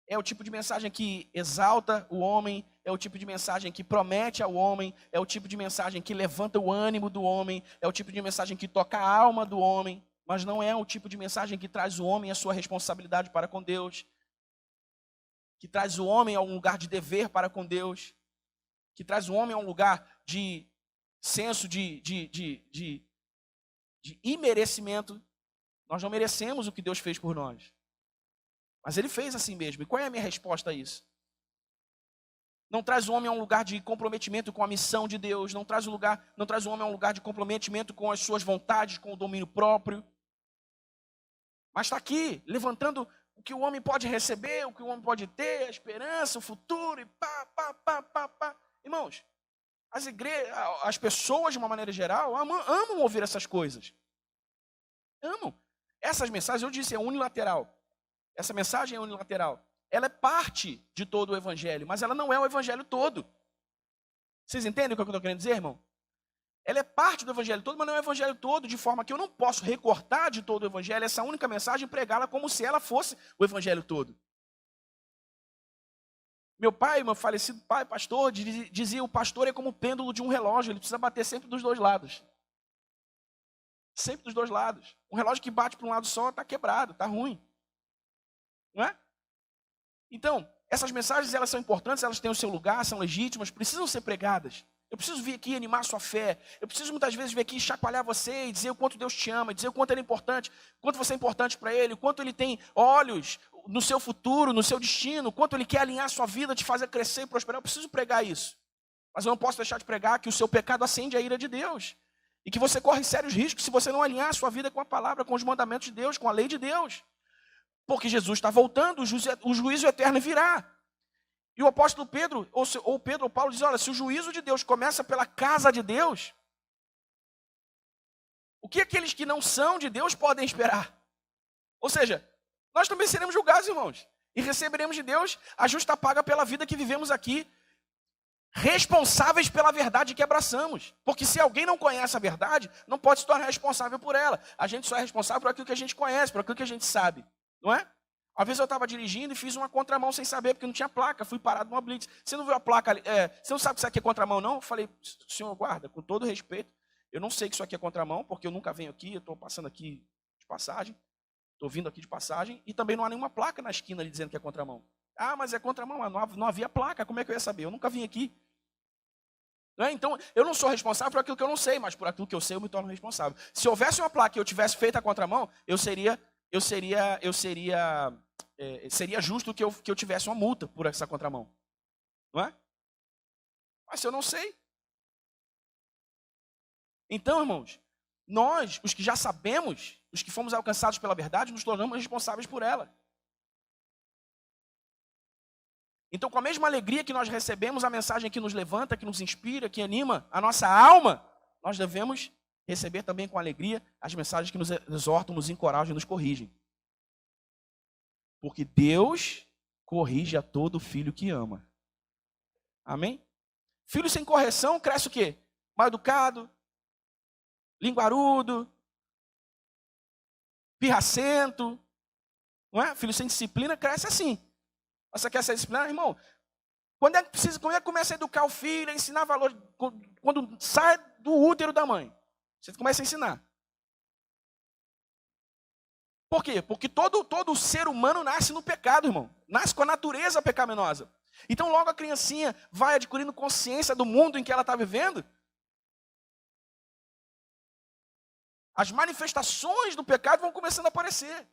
[SPEAKER 1] é o tipo de mensagem que exalta o homem, é o tipo de mensagem que promete ao homem, é o tipo de mensagem que levanta o ânimo do homem, é o tipo de mensagem que toca a alma do homem, mas não é o tipo de mensagem que traz o homem à sua responsabilidade para com Deus, que traz o homem a um lugar de dever para com Deus, que traz o homem a um lugar de senso de imerecimento. Nós não merecemos o que Deus fez por nós. Mas Ele fez assim mesmo. E qual é a minha resposta a isso? Não traz o homem a um lugar de comprometimento com a missão de Deus. Não traz o homem a um lugar de comprometimento com as suas vontades, com o domínio próprio. Mas está aqui, levantando o que o homem pode receber, o que o homem pode ter, a esperança, o futuro, e pá. Irmãos, as pessoas, de uma maneira geral, amam ouvir essas coisas. Amam. Essas mensagens, eu disse, é unilateral. Essa mensagem é unilateral. Ela é parte de todo o evangelho, mas ela não é o evangelho todo. Vocês entendem o que eu estou querendo dizer, irmão? ela é parte do evangelho todo, mas não é o evangelho todo, de forma que eu não posso recortar de todo o evangelho essa única mensagem e pregá-la como se ela fosse o evangelho todo. Meu pai, meu falecido pai, pastor, dizia: o pastor é como o pêndulo de um relógio, ele precisa bater sempre dos dois lados. Sempre dos dois lados. Um relógio que bate para um lado só está quebrado, está ruim. Não é? Então, essas mensagens, elas são importantes, elas têm o seu lugar, são legítimas, precisam ser pregadas. Eu preciso vir aqui animar a sua fé. Eu preciso muitas vezes vir aqui chacoalhar você e dizer o quanto Deus te ama, dizer o quanto ele é importante, o quanto você é importante para ele, o quanto ele tem olhos no seu futuro, no seu destino, o quanto ele quer alinhar a sua vida, te fazer crescer e prosperar. Eu preciso pregar isso. Mas eu não posso deixar de pregar que o seu pecado acende a ira de Deus. E que você corre sérios riscos se você não alinhar a sua vida com a palavra, com os mandamentos de Deus, com a lei de Deus. Porque Jesus está voltando, o juízo eterno virá. E o apóstolo Pedro, ou Paulo diz: olha, se o juízo de Deus começa pela casa de Deus, o que aqueles que não são de Deus podem esperar? Ou seja, nós também seremos julgados, irmãos, e receberemos de Deus a justa paga pela vida que vivemos aqui, responsáveis pela verdade que abraçamos. Porque se alguém não conhece a verdade, não pode se tornar responsável por ela. A gente só é responsável por aquilo que a gente conhece, por aquilo que a gente sabe, não é? Às vezes eu estava dirigindo e fiz uma contramão sem saber, porque não tinha placa, fui parado numa blitz. Você não viu a placa ali? Você não sabe que isso aqui é contramão, não? Eu falei: senhor guarda, com todo respeito, eu não sei que isso aqui é contramão, porque eu nunca venho aqui, eu estou passando aqui de passagem, estou vindo aqui de passagem, e também não há nenhuma placa na esquina ali dizendo que é contramão. Ah, mas é contramão, mas não havia placa, como é que eu ia saber? Eu nunca vim aqui. Não é? Então, eu não sou responsável por aquilo que eu não sei, mas por aquilo que eu sei eu me torno responsável. Se houvesse uma placa e eu tivesse feito a contramão, seria justo que eu tivesse uma multa por essa contramão. Não é? Mas se eu não sei. Então, irmãos, nós, os que já sabemos, os que fomos alcançados pela verdade, nos tornamos responsáveis por ela. Então, com a mesma alegria que nós recebemos a mensagem que nos levanta, que nos inspira, que anima a nossa alma, nós devemos receber também com alegria as mensagens que nos exortam, nos encorajam e nos corrigem. Porque Deus corrige a todo filho que ama. Amém? Filho sem correção cresce o quê? Mal educado, linguarudo, pirracento. Não é? Filho sem disciplina cresce assim. Você quer ser disciplinado, irmão? Quando é que começa a educar o filho, a ensinar valor? Quando sai do útero da mãe. Você começa a ensinar. Por quê? Porque todo ser humano nasce no pecado, irmão. Nasce com a natureza pecaminosa. Então logo a criancinha vai adquirindo consciência do mundo em que ela está vivendo. As manifestações do pecado vão começando a aparecer.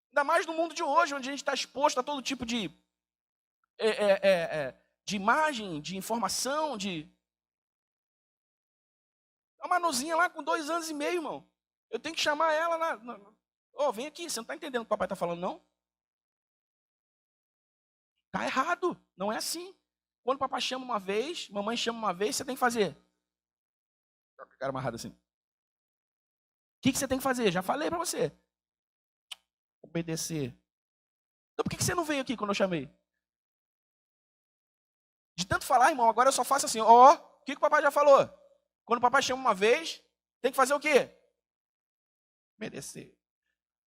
[SPEAKER 1] Ainda mais no mundo de hoje, onde a gente está exposto a todo tipo de imagem, de informação, uma nozinha lá com 2 anos e meio, irmão. Eu tenho que chamar ela vem aqui, você não está entendendo o que o papai está falando, não? Está errado, não é assim. Quando o papai chama uma vez, mamãe chama uma vez, você tem que fazer. Cara amarrado assim. O que você tem que fazer? Já falei para você. Obedecer. Então por que você não veio aqui quando eu chamei? De tanto falar, irmão, agora eu só faço assim, o que o papai já falou? Quando o papai chama uma vez, tem que fazer o quê? Obedecer.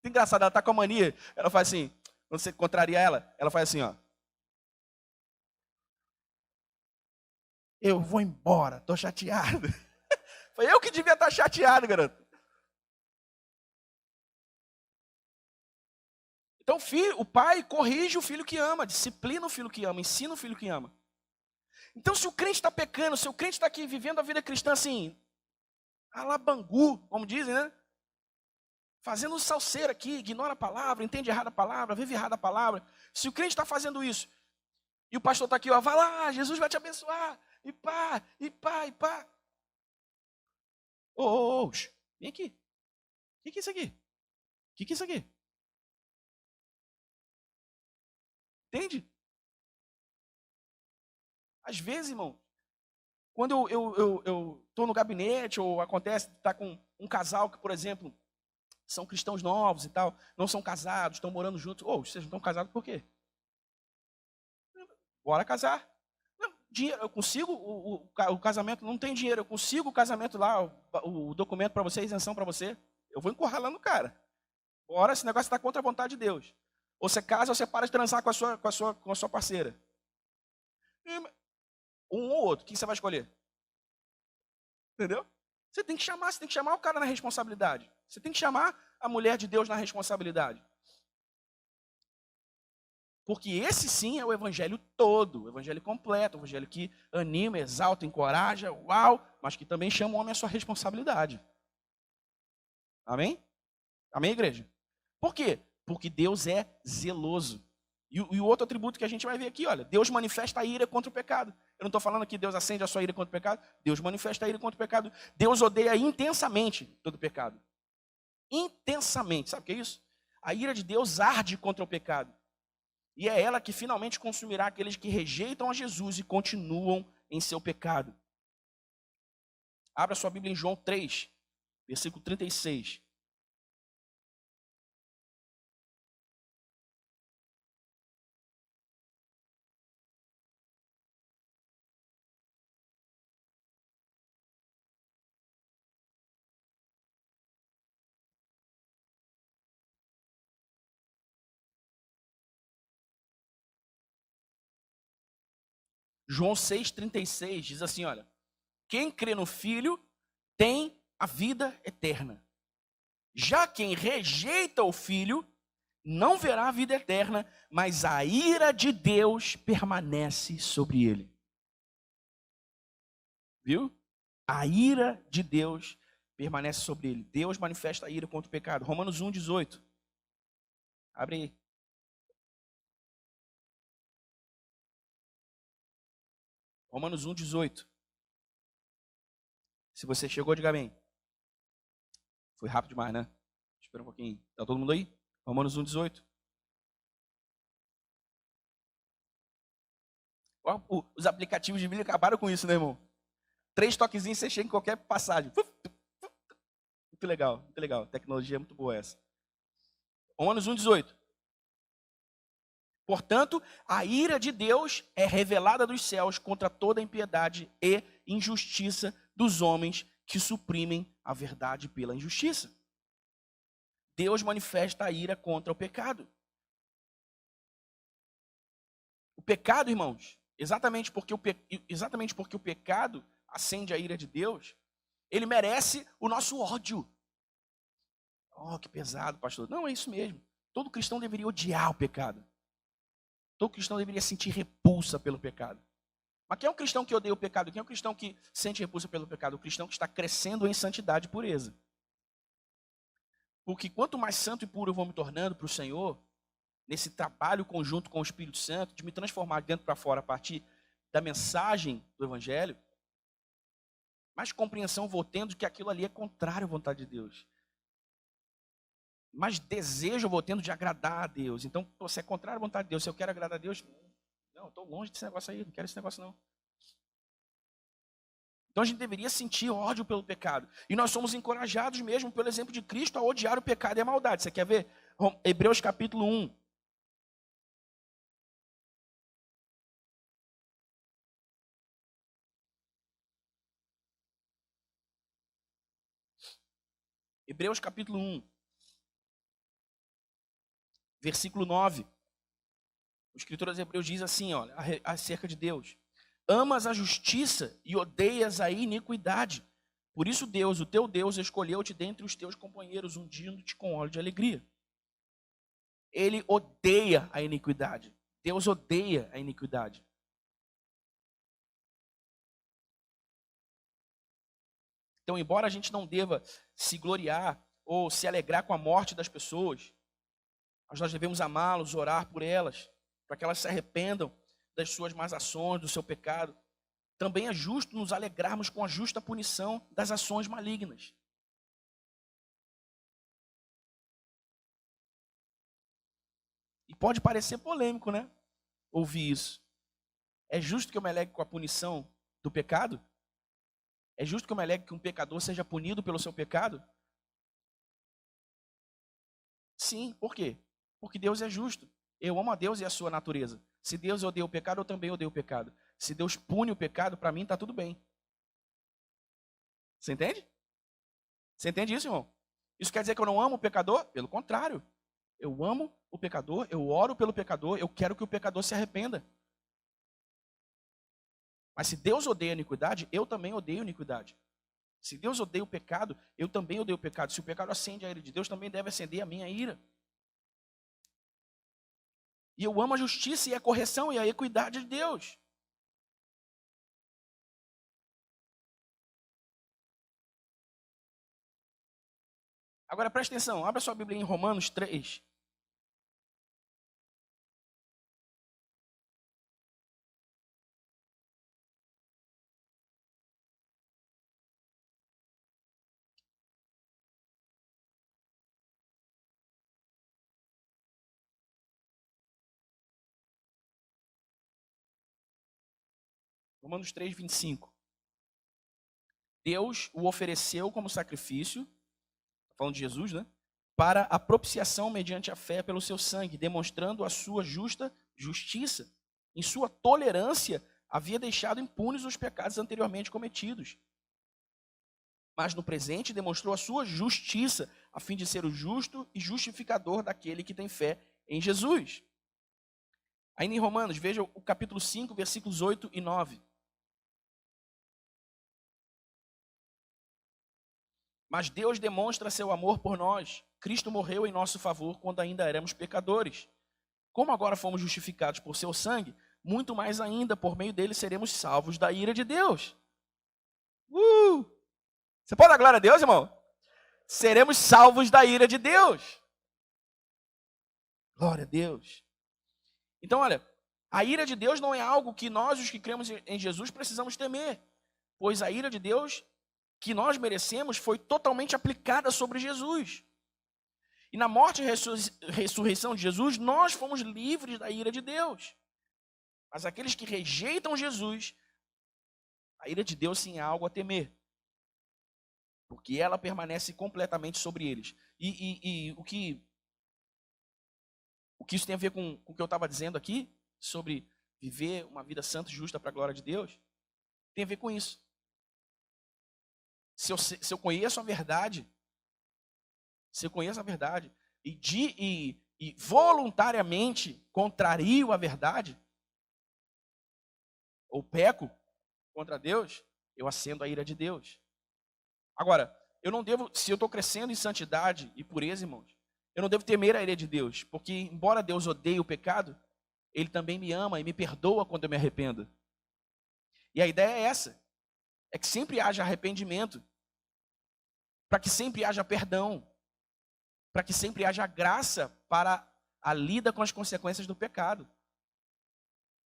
[SPEAKER 1] Engraçado, ela está com a mania, ela faz assim, quando você contraria ela, ela faz assim, ó. Eu vou embora, estou chateado. Foi eu que devia estar chateado, garoto. Então o pai corrige o filho que ama, disciplina o filho que ama, ensina o filho que ama. Então se o crente está pecando, se o crente está aqui vivendo a vida cristã assim, alabangu, como dizem, né? Fazendo salseiro aqui, ignora a palavra, entende errado a palavra, vive errado a palavra. Se o crente está fazendo isso, e o pastor está aqui, ó, vai lá, Jesus vai te abençoar, e pá, e pá, e pá. Vem aqui. O que é isso aqui? O que é isso aqui? Entende? Às vezes, irmão, quando eu estou no gabinete, ou acontece, está com um casal que, por exemplo, são cristãos novos e tal, não são casados, estão morando juntos. Vocês não estão casados por quê? Bora casar. dinheiro, eu consigo o casamento, não tem dinheiro, eu consigo o casamento lá, o documento para você, a isenção para você. Eu vou encurralando o cara. Ora, esse negócio está contra a vontade de Deus. Ou você casa ou você para de transar com a sua parceira. Um ou outro, quem você vai escolher? Entendeu? Você tem que chamar o cara na responsabilidade. Você tem que chamar a mulher de Deus na responsabilidade. Porque esse sim é o evangelho todo, o evangelho completo, o evangelho que anima, exalta, encoraja, uau, mas que também chama o homem à sua responsabilidade. Amém? Amém, igreja? Por quê? Porque Deus é zeloso. E o outro atributo que a gente vai ver aqui, olha, Deus manifesta a ira contra o pecado. Eu não estou falando que Deus acende a sua ira contra o pecado. Deus manifesta a ira contra o pecado. Deus odeia intensamente todo pecado. Intensamente. Sabe o que é isso? A ira de Deus arde contra o pecado. E é ela que finalmente consumirá aqueles que rejeitam a Jesus e continuam em seu pecado. Abra sua Bíblia em João 3, versículo 36. João 6,36 diz assim, olha, quem crê no Filho tem a vida eterna. Já quem rejeita o Filho não verá a vida eterna, mas a ira de Deus permanece sobre ele. Viu? A ira de Deus permanece sobre ele. Deus manifesta a ira contra o pecado. Romanos 1,18. Abre aí. Romanos 1,18. Se você chegou, diga amém. Foi rápido demais, né? Espera um pouquinho. Está todo mundo aí? Romanos 1,18. Os aplicativos de Bíblia acabaram com isso, né, irmão? 3 toquezinhos você chega em qualquer passagem. Muito legal, muito legal. Tecnologia é muito boa essa. Romanos 1,18. Portanto, a ira de Deus é revelada dos céus contra toda a impiedade e injustiça dos homens que suprimem a verdade pela injustiça. Deus manifesta a ira contra o pecado. O pecado, irmãos, exatamente porque o pecado acende a ira de Deus, ele merece o nosso ódio. Oh, que pesado, pastor. Não, é isso mesmo. Todo cristão deveria odiar o pecado. Todo cristão deveria sentir repulsa pelo pecado. Mas quem é um cristão que odeia o pecado? Quem é um cristão que sente repulsa pelo pecado? O cristão que está crescendo em santidade e pureza. Porque quanto mais santo e puro eu vou me tornando para o Senhor, nesse trabalho conjunto com o Espírito Santo, de me transformar de dentro para fora a partir da mensagem do Evangelho, mais compreensão vou tendo de que aquilo ali é contrário à vontade de Deus. Mais desejo eu vou tendo de agradar a Deus. Então, se é contrário à vontade de Deus, se eu quero agradar a Deus, não, estou longe desse negócio aí, não quero esse negócio não. Então a gente deveria sentir ódio pelo pecado. E nós somos encorajados mesmo, pelo exemplo de Cristo, a odiar o pecado e a maldade. Você quer ver? Hebreus capítulo 1. Hebreus capítulo 1. Versículo 9. O escritor aos Hebreus diz assim, olha, acerca de Deus. Amas a justiça e odeias a iniquidade. Por isso Deus, o teu Deus, escolheu-te dentre os teus companheiros, ungindo-te com óleo de alegria. Ele odeia a iniquidade. Deus odeia a iniquidade. Então, embora a gente não deva se gloriar ou se alegrar com a morte das pessoas, nós devemos amá-los, orar por elas, para que elas se arrependam das suas más ações, do seu pecado. Também é justo nos alegrarmos com a justa punição das ações malignas. E pode parecer polêmico, né? Ouvir isso. É justo que eu me alegre com a punição do pecado? É justo que eu me alegre que um pecador seja punido pelo seu pecado? Sim, por quê? Porque Deus é justo. Eu amo a Deus e a sua natureza. Se Deus odeia o pecado, eu também odeio o pecado. Se Deus pune o pecado, para mim está tudo bem. Você entende? Você entende isso, irmão? Isso quer dizer que eu não amo o pecador? Pelo contrário. Eu amo o pecador, eu oro pelo pecador, eu quero que o pecador se arrependa. Mas se Deus odeia a iniquidade, eu também odeio a iniquidade. Se Deus odeia o pecado, eu também odeio o pecado. Se o pecado acende a ira de Deus, também deve acender a minha ira. E eu amo a justiça e a correção e a equidade de Deus. Agora presta atenção, abra sua Bíblia em Romanos 3. Romanos 3, 25. Deus o ofereceu como sacrifício, falando de Jesus, né? Para a propiciação mediante a fé pelo seu sangue, demonstrando a sua justiça. Em sua tolerância, havia deixado impunes os pecados anteriormente cometidos. Mas no presente demonstrou a sua justiça, a fim de ser o justo e justificador daquele que tem fé em Jesus. Ainda em Romanos, veja o capítulo 5, versículos 8 e 9. Mas Deus demonstra seu amor por nós. Cristo morreu em nosso favor quando ainda éramos pecadores. Como agora fomos justificados por seu sangue, muito mais ainda, por meio dele, seremos salvos da ira de Deus. Você pode dar glória a Deus, irmão? Seremos salvos da ira de Deus. Glória a Deus. Então, olha, a ira de Deus não é algo que nós, os que cremos em Jesus, precisamos temer. Pois a ira de Deus que nós merecemos foi totalmente aplicada sobre Jesus. E na morte e ressurreição de Jesus, nós fomos livres da ira de Deus. Mas aqueles que rejeitam Jesus, a ira de Deus sim é algo a temer. Porque ela permanece completamente sobre eles. E o que isso tem a ver com o que eu estava dizendo aqui, sobre viver uma vida santa e justa para a glória de Deus, tem a ver com isso. Se eu conheço a verdade, e voluntariamente contrario a verdade, ou peco contra Deus, eu acendo a ira de Deus. Agora, eu não devo, se eu estou crescendo em santidade e pureza, irmãos, eu não devo temer a ira de Deus, porque embora Deus odeie o pecado, Ele também me ama e me perdoa quando eu me arrependo. E a ideia é essa, é que sempre haja arrependimento, para que sempre haja perdão, para que sempre haja graça para a lida com as consequências do pecado.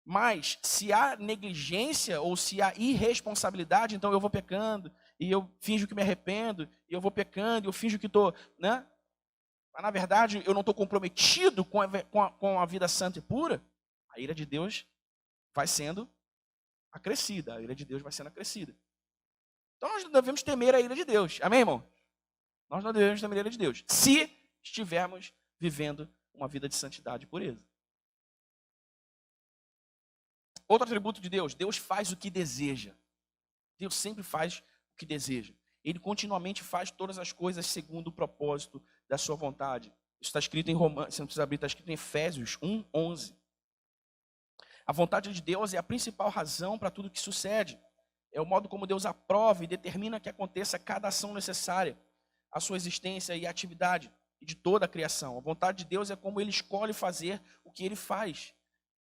[SPEAKER 1] Mas se há negligência ou se há irresponsabilidade, então eu vou pecando e eu finjo que me arrependo, e eu vou pecando e eu finjo que estou, né? Mas na verdade eu não estou comprometido com a vida santa e pura, a ira de Deus vai sendo acrescida, a ira de Deus vai sendo acrescida. Então nós não devemos temer a ira de Deus, amém, irmão? Nós não devemos temer a ira de Deus, se estivermos vivendo uma vida de santidade e pureza. Outro atributo de Deus, Deus faz o que deseja. Deus sempre faz o que deseja. Ele continuamente faz todas as coisas segundo o propósito da sua vontade. Isso está escrito em Romanos, você não precisa abrir, está escrito em Efésios 1:11. A vontade de Deus é a principal razão para tudo que sucede. É o modo como Deus aprova e determina que aconteça cada ação necessária à sua existência e atividade e de toda a criação. A vontade de Deus é como Ele escolhe fazer o que Ele faz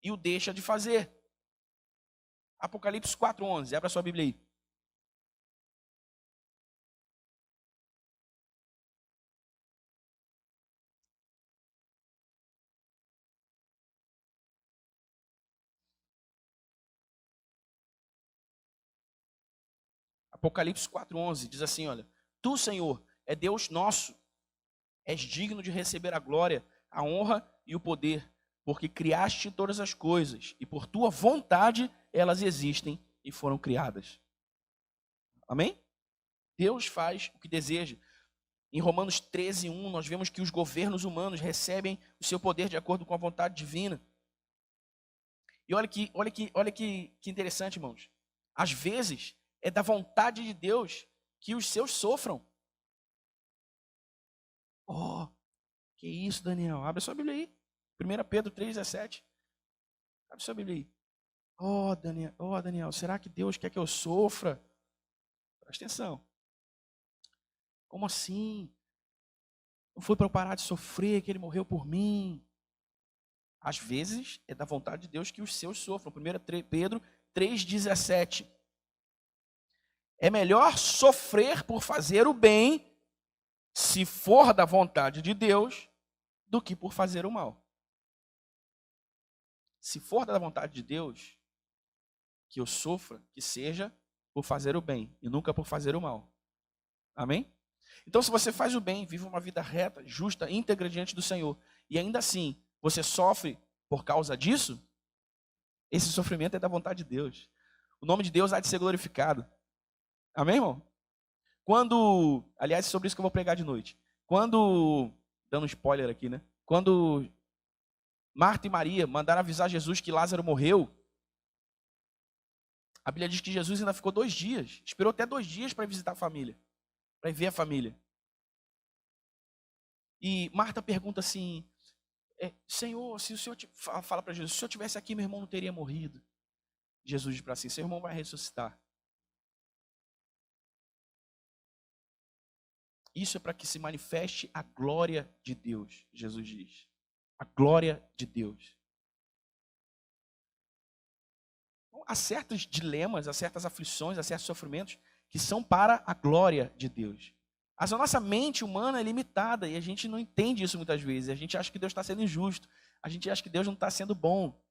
[SPEAKER 1] e o deixa de fazer. Apocalipse 4:11, abra sua Bíblia aí. Apocalipse 4:11 diz assim, olha: Tu, Senhor, é Deus nosso, és digno de receber a glória, a honra e o poder, porque criaste todas as coisas, e por tua vontade elas existem e foram criadas. Amém? Deus faz o que deseja. Em Romanos 13:1, nós vemos que os governos humanos recebem o seu poder de acordo com a vontade divina. E olha que interessante, irmãos. Às vezes, é da vontade de Deus que os seus sofram. Oh, que isso, Daniel? Abre sua Bíblia aí. 1 Pedro 3,17. Abre sua Bíblia aí. Daniel, será que Deus quer que eu sofra? Presta atenção. Como assim? Não foi para eu parar de sofrer que ele morreu por mim? Às vezes, é da vontade de Deus que os seus sofram. 1 Pedro 3,17. É melhor sofrer por fazer o bem, se for da vontade de Deus, do que por fazer o mal. Se for da vontade de Deus, que eu sofra, que seja por fazer o bem e nunca por fazer o mal. Amém? Então, se você faz o bem, vive uma vida reta, justa, íntegra diante do Senhor, e ainda assim você sofre por causa disso, esse sofrimento é da vontade de Deus. O nome de Deus há de ser glorificado. Amém, irmão? Aliás, é sobre isso que eu vou pregar de noite. Dando um spoiler aqui, né? Quando Marta e Maria mandaram avisar Jesus que Lázaro morreu, a Bíblia diz que Jesus ainda ficou 2 dias. Esperou até 2 dias para visitar a família. Para ver a família. E Marta pergunta assim, Senhor, se o Senhor fala para Jesus, se o Senhor tivesse aqui, meu irmão não teria morrido. Jesus diz para si, seu irmão vai ressuscitar. Isso é para que se manifeste a glória de Deus, Jesus diz. A glória de Deus. Então, há certos dilemas, há certas aflições, há certos sofrimentos que são para a glória de Deus. Mas a nossa mente humana é limitada e a gente não entende isso muitas vezes. A gente acha que Deus está sendo injusto. A gente acha que Deus não está sendo bom.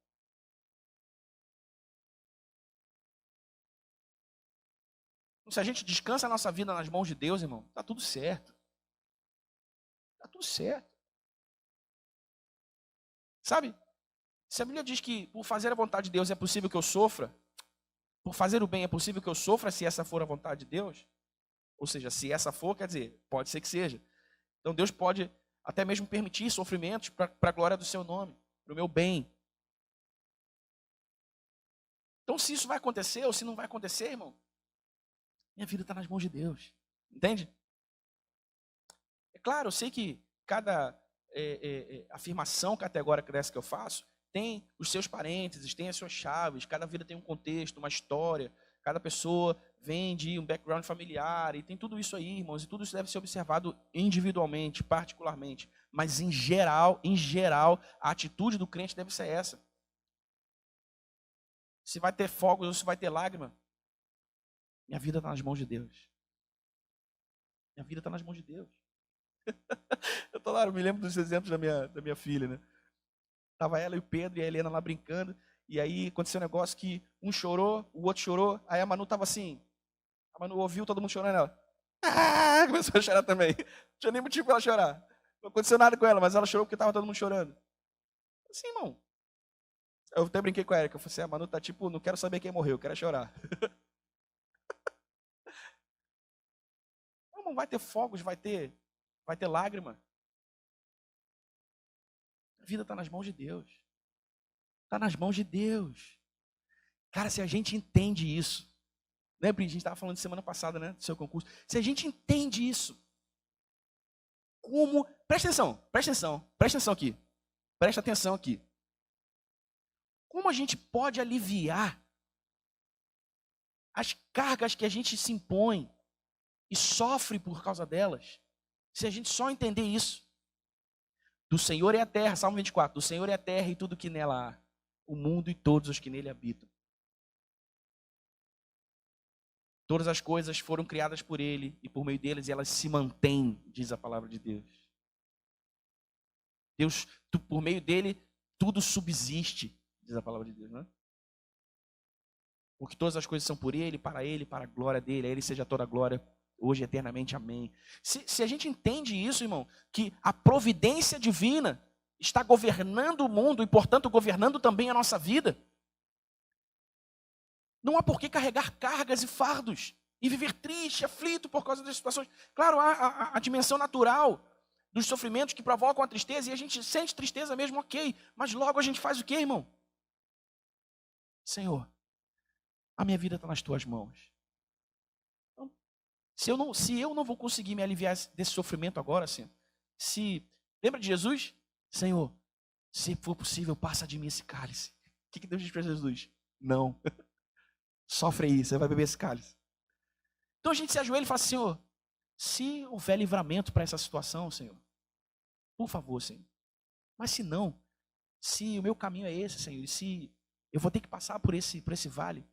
[SPEAKER 1] Se a gente descansa a nossa vida nas mãos de Deus, irmão, está tudo certo. Está tudo certo. Sabe? Se a Bíblia diz que por fazer a vontade de Deus é possível que eu sofra, por fazer o bem é possível que eu sofra se essa for a vontade de Deus, ou seja, se essa for, quer dizer, pode ser que seja. Então Deus pode até mesmo permitir sofrimentos para a glória do seu nome, para o meu bem. Então se isso vai acontecer ou se não vai acontecer, irmão, minha vida está nas mãos de Deus. Entende? É claro, eu sei que cada afirmação categórica dessa que eu faço tem os seus parênteses, tem as suas chaves, cada vida tem um contexto, uma história, cada pessoa vem de um background familiar, e tem tudo isso aí, irmãos, e tudo isso deve ser observado individualmente, particularmente, mas em geral, a atitude do crente deve ser essa. Se vai ter fogos ou se vai ter lágrima, minha vida está nas mãos de Deus. Minha vida está nas mãos de Deus. Eu me lembro dos exemplos da minha filha, né? Tava ela e o Pedro e a Helena lá brincando, e aí aconteceu um negócio que um chorou, o outro chorou, aí a Manu tava assim, a Manu ouviu todo mundo chorando, ela começou a chorar também. Não tinha nem motivo para ela chorar. Não aconteceu nada com ela, mas ela chorou porque tava todo mundo chorando. Assim, irmão. Eu até brinquei com a Erika, eu falei assim, a Manu tá tipo, não quero saber quem morreu, eu quero chorar. Não vai ter fogos, vai ter lágrima. A vida está nas mãos de Deus. Está nas mãos de Deus. Cara, se a gente entende isso, né, Bri? A gente estava falando semana passada, né, do seu concurso. Se a gente entende isso, como... Presta atenção aqui. Presta atenção aqui. Como a gente pode aliviar as cargas que a gente se impõe e sofre por causa delas, se a gente só entender isso? Do Senhor é a terra, Salmo 24, do Senhor é a terra e tudo que nela há, o mundo e todos os que nele habitam. Todas as coisas foram criadas por ele e por meio deles elas se mantêm, diz a palavra de Deus. Por meio dele, tudo subsiste, diz a palavra de Deus, né? Porque todas as coisas são por ele, para a glória dele, a ele seja toda a glória, hoje eternamente, amém. Se a gente entende isso, irmão, que a providência divina está governando o mundo e, portanto, governando também a nossa vida, não há por que carregar cargas e fardos e viver triste, aflito por causa das situações. Claro, há a dimensão natural dos sofrimentos que provocam a tristeza e a gente sente tristeza mesmo, ok. Mas logo a gente faz o quê, irmão? Senhor, a minha vida está nas tuas mãos. Então, se eu não vou conseguir me aliviar desse sofrimento agora, Senhor, lembra de Jesus? Senhor, se for possível, passa de mim esse cálice. O que Deus diz para Jesus? Não. Sofre aí, você vai beber esse cálice. Então a gente se ajoelha e fala, Senhor, se houver livramento para essa situação, Senhor, por favor, Senhor. Mas se não, se o meu caminho é esse, Senhor, e se eu vou ter que passar por esse vale,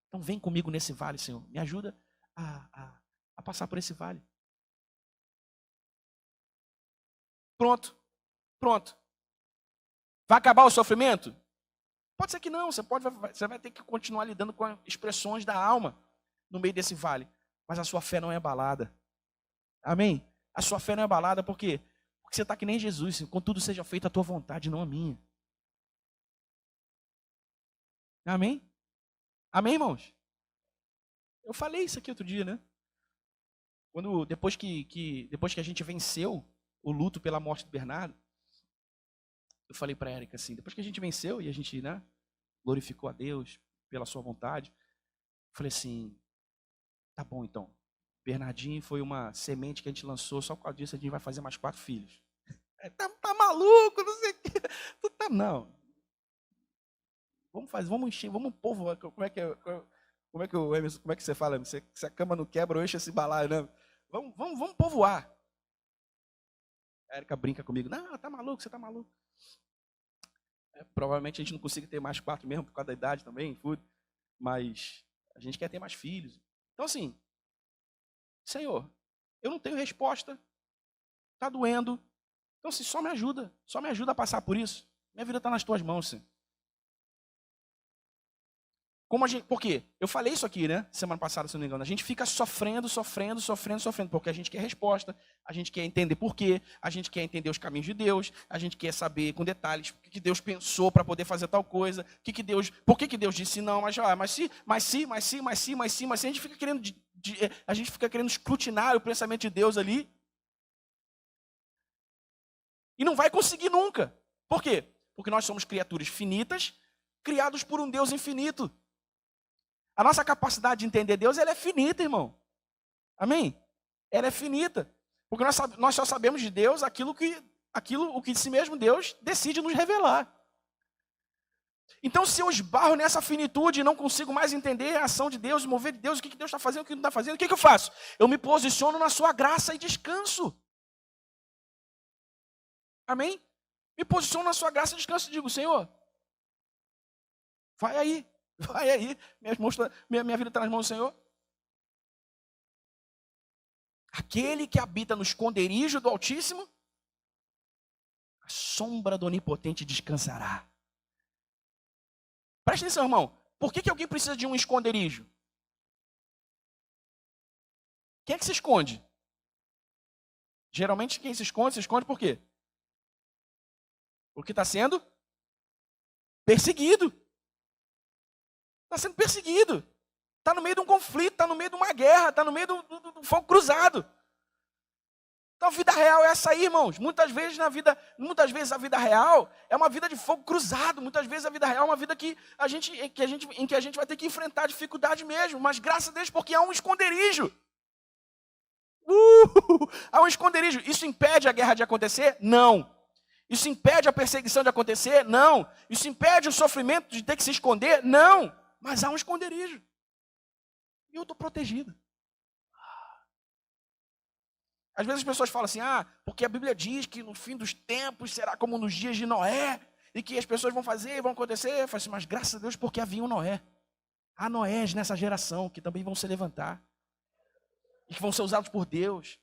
[SPEAKER 1] então vem comigo nesse vale, Senhor. Me ajuda a passar por esse vale. Pronto. Vai acabar o sofrimento? Pode ser que não, você vai ter que continuar lidando com as expressões da alma no meio desse vale. Mas a sua fé não é abalada. Amém? A sua fé não é abalada por quê? Porque você está que nem Jesus, contudo seja feita a tua vontade, não a minha. Amém? Amém, irmãos? Eu falei isso aqui outro dia, né? Depois que a gente venceu o luto pela morte do Bernardo, eu falei para a Érica assim, depois que a gente venceu e a gente, né, glorificou a Deus pela sua vontade, eu falei assim, tá bom então, Bernardinho foi uma semente que a gente lançou, só por causa disso a gente vai fazer mais 4 filhos. Tá maluco, não sei o quê. Não. Vamos encher, vamos povoar. Como é que você fala? Se a cama não quebra, eu encho esse balaio, né? Vamos povoar. A Érica brinca comigo. Não, tá maluco, você tá maluco. Provavelmente a gente não consiga ter mais 4 mesmo, por causa da idade também, mas a gente quer ter mais filhos. Então assim, Senhor, eu não tenho resposta, tá doendo, então assim, só me ajuda a passar por isso. Minha vida está nas tuas mãos, Senhor. Por quê? Eu falei isso aqui, né? Semana passada, se não me engano. A gente fica sofrendo, porque a gente quer resposta, a gente quer entender por quê, a gente quer entender os caminhos de Deus, a gente quer saber com detalhes o que Deus pensou para poder fazer tal coisa, por que Deus disse não, mas se, a gente fica querendo, a gente fica querendo escrutinar o pensamento de Deus ali. E não vai conseguir nunca. Por quê? Porque nós somos criaturas finitas, criados por um Deus infinito. A nossa capacidade de entender Deus, ela é finita, irmão. Amém? Ela é finita. Porque nós só sabemos de Deus o que de si mesmo Deus decide nos revelar. Então, se eu esbarro nessa finitude e não consigo mais entender a ação de Deus, o mover de Deus, o que Deus está fazendo, o que não está fazendo, o que eu faço? Eu me posiciono na sua graça e descanso. Amém? Me posiciono na sua graça e descanso e digo, Senhor, vai aí. Minha vida está nas mãos do Senhor. Aquele que habita no esconderijo do Altíssimo, a sombra do Onipotente descansará. Presta atenção, irmão. Por que alguém precisa de um esconderijo? Quem é que se esconde? Geralmente quem se esconde por quê? Porque está sendo perseguido. Está sendo perseguido. Está no meio de um conflito, está no meio de uma guerra, está no meio do fogo cruzado. Então a vida real é essa aí, irmãos. Muitas vezes a vida real é uma vida de fogo cruzado. Muitas vezes a vida real é uma vida em que a gente vai ter que enfrentar dificuldade mesmo. Mas graças a Deus, porque há um esconderijo. Há um esconderijo. Isso impede a guerra de acontecer? Não. Isso impede a perseguição de acontecer? Não. Isso impede o sofrimento de ter que se esconder? Não. Mas há um esconderijo. E eu estou protegido. Às vezes as pessoas falam assim, porque a Bíblia diz que no fim dos tempos será como nos dias de Noé, e que as pessoas vão acontecer. Eu falo assim, mas graças a Deus porque havia um Noé. Há Noés nessa geração que também vão se levantar. E que vão ser usados por Deus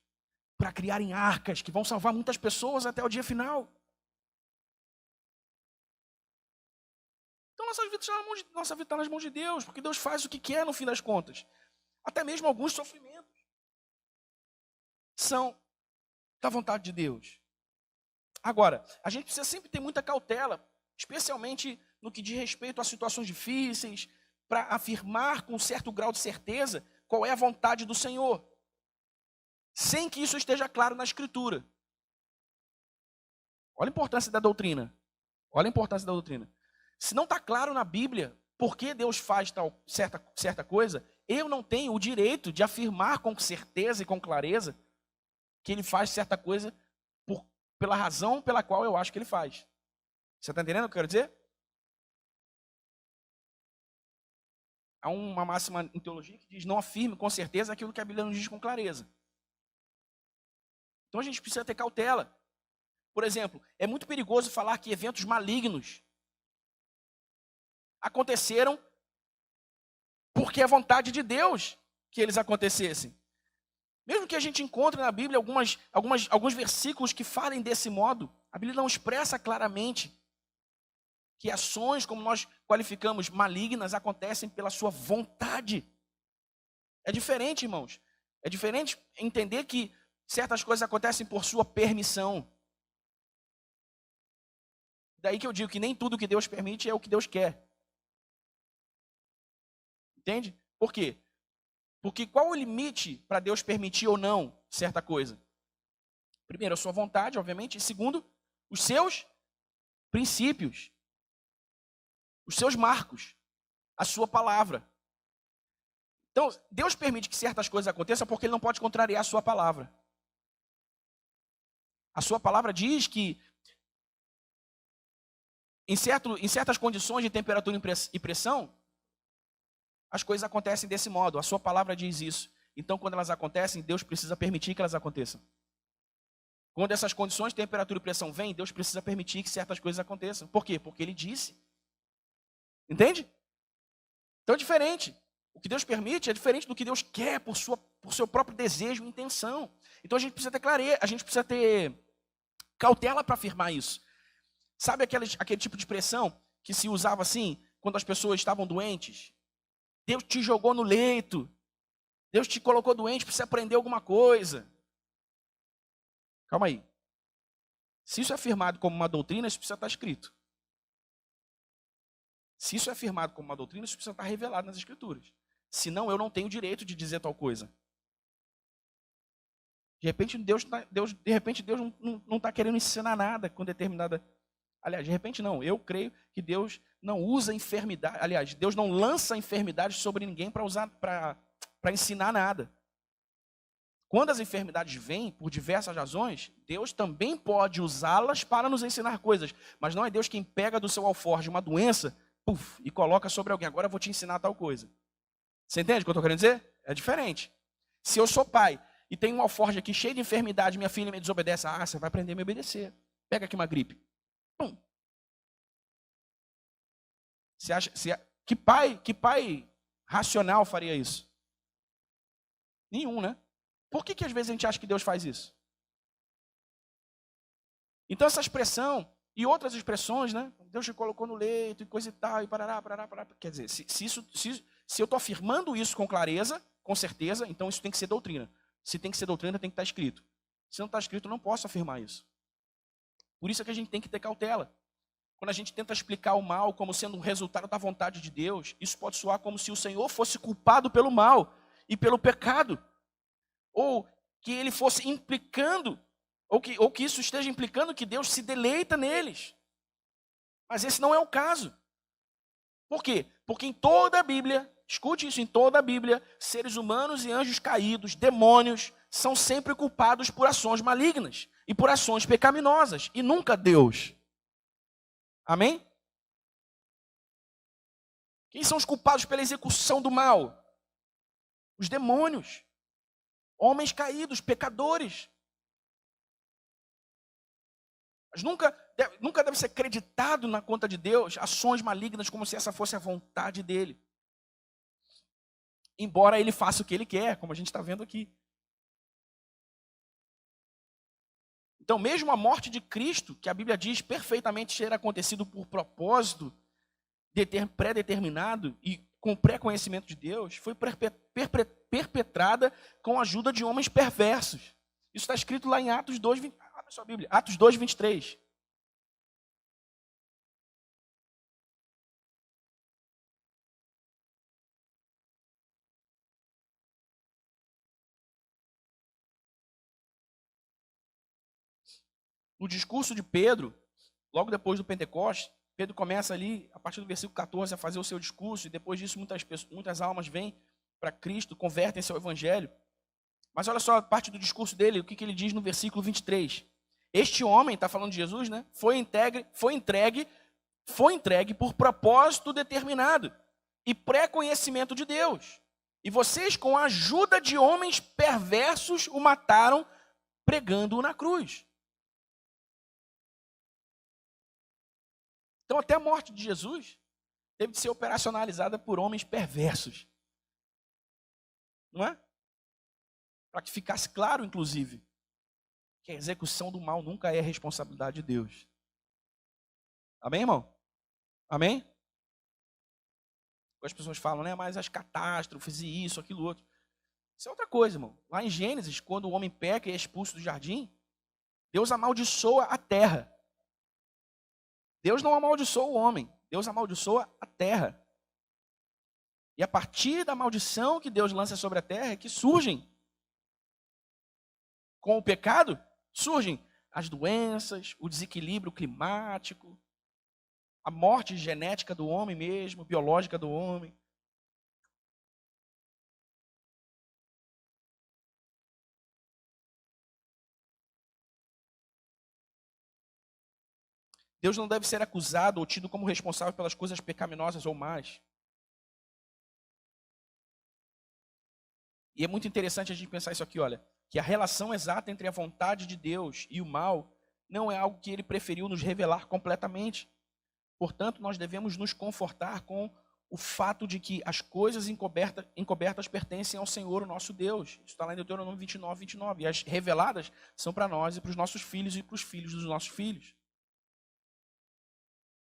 [SPEAKER 1] para criarem arcas, que vão salvar muitas pessoas até o dia final. Então nossa vida está nas mãos de Deus, porque Deus faz o que quer no fim das contas. Até mesmo alguns sofrimentos são da vontade de Deus. Agora, a gente precisa sempre ter muita cautela, especialmente no que diz respeito a situações difíceis, para afirmar com um certo grau de certeza qual é a vontade do Senhor, sem que isso esteja claro na Escritura. Olha a importância da doutrina. Se não está claro na Bíblia porque Deus faz tal certa coisa, eu não tenho o direito de afirmar com certeza e com clareza que ele faz certa coisa pela razão pela qual eu acho que ele faz. Você está entendendo o que eu quero dizer? Há uma máxima em teologia que diz: não afirme com certeza aquilo que a Bíblia nos diz com clareza. Então a gente precisa ter cautela. Por exemplo, é muito perigoso falar que eventos malignos aconteceram porque é vontade de Deus que eles acontecessem. Mesmo que a gente encontre na Bíblia alguns versículos que falem desse modo, a Bíblia não expressa claramente que ações, como nós qualificamos, malignas, acontecem pela sua vontade. É diferente, irmãos. É diferente entender que certas coisas acontecem por sua permissão. Daí que eu digo que nem tudo que Deus permite é o que Deus quer. Entende? Por quê? Porque qual o limite para Deus permitir ou não certa coisa? Primeiro, a sua vontade, obviamente. E segundo, os seus princípios. Os seus marcos. A sua palavra. Então, Deus permite que certas coisas aconteçam porque Ele não pode contrariar a sua palavra. A sua palavra diz que em certas condições de temperatura e pressão, as coisas acontecem desse modo. A sua palavra diz isso. Então, quando elas acontecem, Deus precisa permitir que elas aconteçam. Quando essas condições de temperatura e pressão vêm, Deus precisa permitir que certas coisas aconteçam. Por quê? Porque Ele disse. Entende? Então é diferente. O que Deus permite é diferente do que Deus quer por seu próprio desejo e intenção. Então a gente precisa ter clareza, a gente precisa ter cautela para afirmar isso. Sabe aquele tipo de expressão que se usava assim, quando as pessoas estavam doentes? Deus te jogou no leito. Deus te colocou doente para você aprender alguma coisa. Calma aí. Se isso é afirmado como uma doutrina, isso precisa estar escrito. Se isso é afirmado como uma doutrina, isso precisa estar revelado nas Escrituras. Senão, eu não tenho direito de dizer tal coisa. De repente, Deus não está querendo ensinar nada com determinada... Aliás, de repente não. Eu creio que Deus não usa enfermidade. Aliás, Deus não lança enfermidades sobre ninguém para ensinar nada. Quando as enfermidades vêm por diversas razões, Deus também pode usá-las para nos ensinar coisas. Mas não é Deus quem pega do seu alforje uma doença, e coloca sobre alguém. Agora eu vou te ensinar tal coisa. Você entende o que eu estou querendo dizer? É diferente. Se eu sou pai e tenho um alforje aqui cheio de enfermidade, minha filha me desobedece, você vai aprender a me obedecer. Pega aqui uma gripe. Pum. Você acha, que pai racional faria isso? Nenhum, né? Por que às vezes a gente acha que Deus faz isso? Então essa expressão e outras expressões, né? Deus te colocou no leito e coisa e tal, e parará. Quer dizer, se eu estou afirmando isso com clareza, com certeza, então isso tem que ser doutrina. Se tem que ser doutrina, tem que estar escrito. Se não está escrito, eu não posso afirmar isso. Por isso é que a gente tem que ter cautela. Quando a gente tenta explicar o mal como sendo um resultado da vontade de Deus, isso pode soar como se o Senhor fosse culpado pelo mal e pelo pecado. Ou que ele fosse implicando, ou que isso esteja implicando que Deus se deleita neles. Mas esse não é o caso. Por quê? Porque em toda a Bíblia, escute isso, em toda a Bíblia, seres humanos e anjos caídos, demônios, são sempre culpados por ações malignas e por ações pecaminosas, e nunca Deus. Amém? Quem são os culpados pela execução do mal? Os demônios. Homens caídos, pecadores. Mas nunca deve ser creditado na conta de Deus ações malignas como se essa fosse a vontade dele. Embora ele faça o que ele quer, como a gente está vendo aqui. Então, mesmo a morte de Cristo, que a Bíblia diz perfeitamente ter acontecido por propósito pré-determinado e com pré-conhecimento de Deus, foi perpetrada com a ajuda de homens perversos. Isso está escrito lá em Atos 2, abre sua Bíblia, Atos 2, 23. No discurso de Pedro, logo depois do Pentecostes, Pedro começa ali, a partir do versículo 14, a fazer o seu discurso, e depois disso muitas almas vêm para Cristo, convertem-se ao Evangelho. Mas olha só a parte do discurso dele, o que ele diz no versículo 23. Este homem, está falando de Jesus, né? Foi entregue por propósito determinado e pré-conhecimento de Deus. E vocês, com a ajuda de homens perversos, o mataram pregando-o na cruz. Então, até a morte de Jesus teve de ser operacionalizada por homens perversos. Não é? Para que ficasse claro, inclusive, que a execução do mal nunca é responsabilidade de Deus. Amém, irmão? Amém? As pessoas falam, né? Mas as catástrofes e isso, aquilo, outro. Isso é outra coisa, irmão. Lá em Gênesis, quando o homem peca e é expulso do jardim, Deus amaldiçoa a terra. Deus não amaldiçoa o homem, Deus amaldiçoa a terra. E a partir da maldição que Deus lança sobre a terra é que surgem, com o pecado, surgem as doenças, o desequilíbrio climático, a morte genética do homem mesmo, biológica do homem. Deus não deve ser acusado ou tido como responsável pelas coisas pecaminosas ou más. E é muito interessante a gente pensar isso aqui, olha, que a relação exata entre a vontade de Deus e o mal não é algo que ele preferiu nos revelar completamente. Portanto, nós devemos nos confortar com o fato de que as coisas encobertas pertencem ao Senhor, o nosso Deus. Isso está lá em Deuteronômio 29, 29. E as reveladas são para nós e para os nossos filhos e para os filhos dos nossos filhos.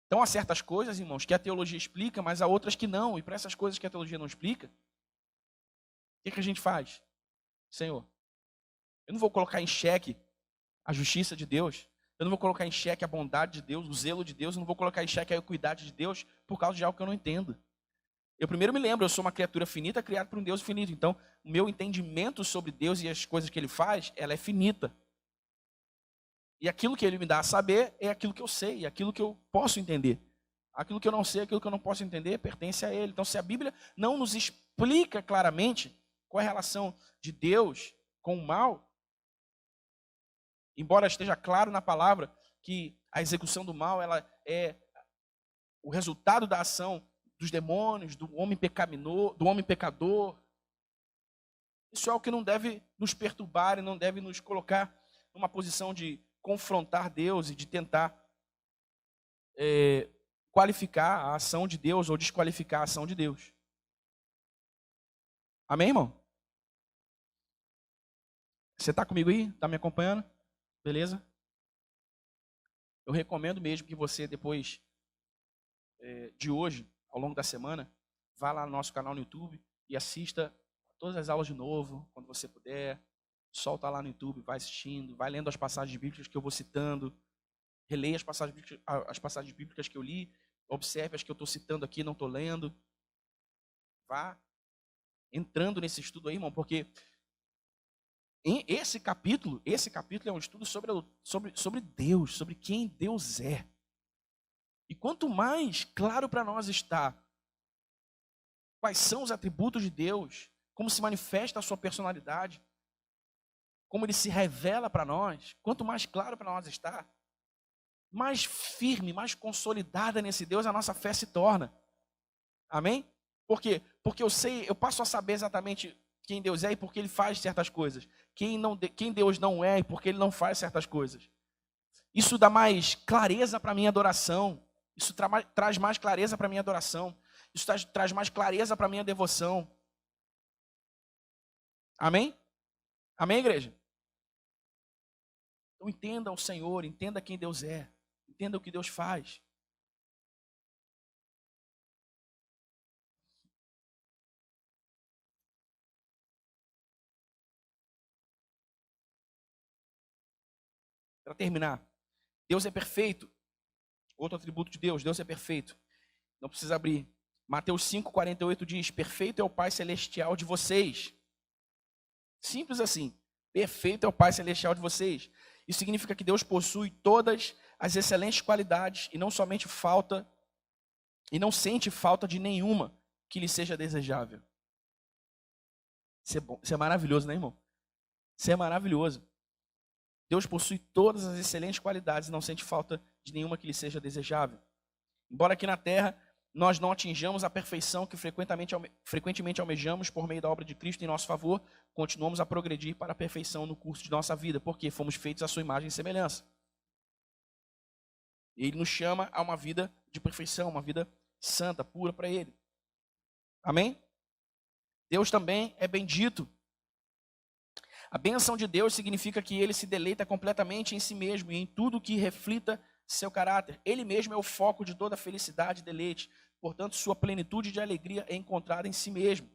[SPEAKER 1] Então, há certas coisas, irmãos, que a teologia explica, mas há outras que não. E para essas coisas que a teologia não explica, o que a gente faz? Senhor, eu não vou colocar em xeque a justiça de Deus. Eu não vou colocar em xeque a bondade de Deus, o zelo de Deus. Eu não vou colocar em xeque a equidade de Deus por causa de algo que eu não entendo. Eu primeiro me lembro, eu sou uma criatura finita criada por um Deus infinito. Então, o meu entendimento sobre Deus e as coisas que Ele faz, ela é finita. E aquilo que Ele me dá a saber é aquilo que eu sei, é aquilo que eu posso entender. Aquilo que eu não sei, aquilo que eu não posso entender, pertence a Ele. Então, se a Bíblia não nos explica claramente qual é a relação de Deus com o mal, embora esteja claro na palavra que a execução do mal ela é o resultado da ação dos demônios, do homem pecaminoso, do homem pecador, isso é algo que não deve nos perturbar e não deve nos colocar numa posição de confrontar Deus e de tentar qualificar a ação de Deus ou desqualificar a ação de Deus. Amém, irmão? Você está comigo aí? Está me acompanhando? Beleza? Eu recomendo mesmo que você, depois de hoje, ao longo da semana, vá lá no nosso canal no YouTube e assista todas as aulas de novo, quando você puder. Solta lá no YouTube, vai assistindo, vai lendo as passagens bíblicas que eu vou citando, releia as passagens bíblicas que eu li, observe as que eu estou citando aqui, não estou lendo. Vá entrando nesse estudo aí, irmão, porque esse capítulo é um estudo sobre Deus, sobre quem Deus é. E quanto mais claro para nós está quais são os atributos de Deus, como se manifesta a sua personalidade, como ele se revela para nós, quanto mais claro para nós está, mais firme, mais consolidada nesse Deus a nossa fé se torna. Amém? Por quê? Porque eu passo a saber exatamente quem Deus é e porque Ele faz certas coisas. Quem Deus não é e porque Ele não faz certas coisas. Isso dá mais clareza para a minha adoração. Isso traz mais clareza para a minha adoração. Isso traz mais clareza para a minha devoção. Amém? Amém, igreja? Então entenda o Senhor, entenda quem Deus é. Entenda o que Deus faz. Para terminar, Deus é perfeito. Outro atributo de Deus, Deus é perfeito. Não precisa abrir. Mateus 5,48 diz: perfeito é o Pai Celestial de vocês. Simples assim. Perfeito é o Pai Celestial de vocês. Isso significa que Deus possui todas as excelentes qualidades e não somente falta, e não sente falta de nenhuma que lhe seja desejável. Isso é bom, isso é maravilhoso, né, irmão? Isso é maravilhoso. Deus possui todas as excelentes qualidades e não sente falta de nenhuma que lhe seja desejável. Embora aqui na terra nós não atinjamos a perfeição que frequentemente almejamos por meio da obra de Cristo em nosso favor, continuamos a progredir para a perfeição no curso de nossa vida, porque fomos feitos à sua imagem e semelhança. Ele nos chama a uma vida de perfeição, uma vida santa, pura para Ele. Amém? Deus também é bendito. A bênção de Deus significa que Ele se deleita completamente em si mesmo e em tudo que reflita seu caráter. Ele mesmo é o foco de toda felicidade e deleite. Portanto, sua plenitude de alegria é encontrada em si mesmo.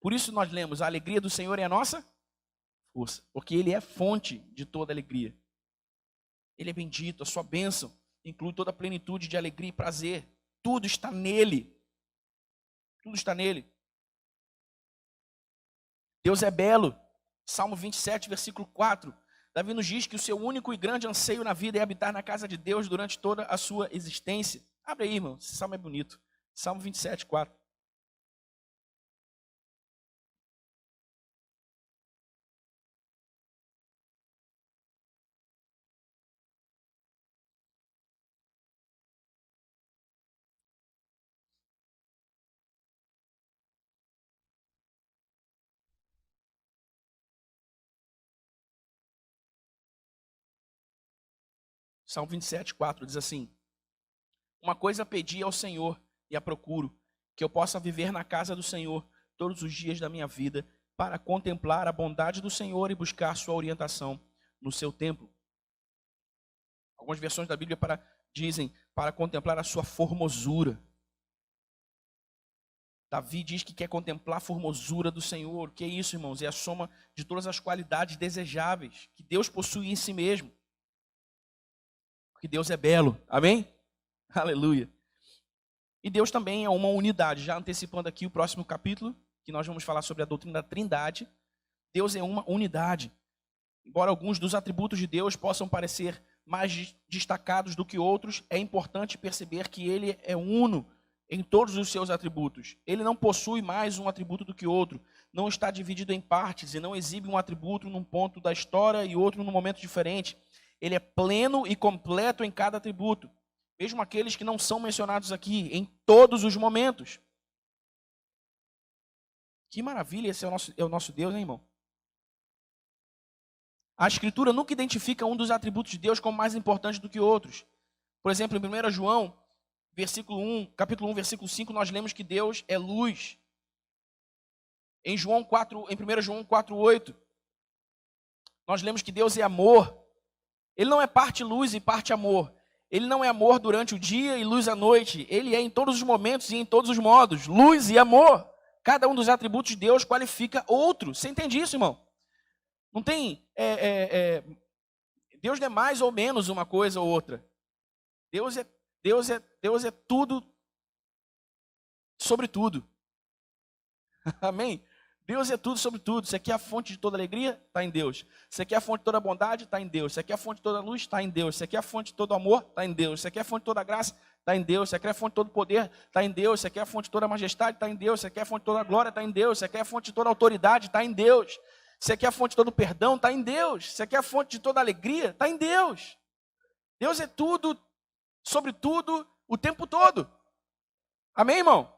[SPEAKER 1] Por isso nós lemos, a alegria do Senhor é a nossa força, porque Ele é fonte de toda alegria. Ele é bendito, a sua bênção inclui toda a plenitude de alegria e prazer. Tudo está nele. Tudo está nele. Deus é belo. Salmo 27, versículo 4. Davi nos diz que o seu único e grande anseio na vida é habitar na casa de Deus durante toda a sua existência. Abre aí, irmão. Esse salmo é bonito. Salmo 27, 4. Salmo 27, 4 diz assim: uma coisa pedi ao Senhor e a procuro, que eu possa viver na casa do Senhor todos os dias da minha vida, para contemplar a bondade do Senhor e buscar sua orientação no seu templo. Algumas versões da Bíblia dizem para contemplar a sua formosura. Davi diz que quer contemplar a formosura do Senhor. O que é isso, irmãos? É a soma de todas as qualidades desejáveis que Deus possui em si mesmo. Porque Deus é belo. Amém? Aleluia. E Deus também é uma unidade. Já antecipando aqui o próximo capítulo, que nós vamos falar sobre a doutrina da Trindade. Deus é uma unidade. Embora alguns dos atributos de Deus possam parecer mais destacados do que outros, é importante perceber que Ele é uno em todos os seus atributos. Ele não possui mais um atributo do que outro. Não está dividido em partes e não exibe um atributo num ponto da história e outro num momento diferente. Ele é pleno e completo em cada atributo, mesmo aqueles que não são mencionados aqui, em todos os momentos. Que maravilha, esse é o nosso Deus, hein, irmão? A Escritura nunca identifica um dos atributos de Deus como mais importante do que outros. Por exemplo, em 1 João, capítulo 1, versículo 5, nós lemos que Deus é luz. Em 1 João 4:8, nós lemos que Deus é amor. Ele não é parte luz e parte amor. Ele não é amor durante o dia e luz à noite. Ele é em todos os momentos e em todos os modos. Luz e amor. Cada um dos atributos de Deus qualifica outro. Você entende isso, irmão? Não tem... Deus não é mais ou menos uma coisa ou outra. Deus é tudo sobre tudo. Amém? Deus é tudo sobre tudo. Você quer a fonte de toda alegria? Está em Deus. Você quer a fonte de toda bondade? Está em Deus. Você quer a fonte de toda luz? Está em Deus. Você quer a fonte de todo amor? Está em Deus. Você quer a fonte de toda graça? Está em Deus. Você quer a fonte de todo poder? Está em Deus. Você quer a fonte de toda majestade? Está em Deus. Você quer a fonte de toda glória? Está em Deus. Você quer a fonte de toda autoridade? Está em Deus. Você quer a fonte de todo perdão? Está em Deus. Você quer a fonte de toda alegria? Está em Deus. Deus é tudo, sobre tudo, o tempo todo. Amém, irmão?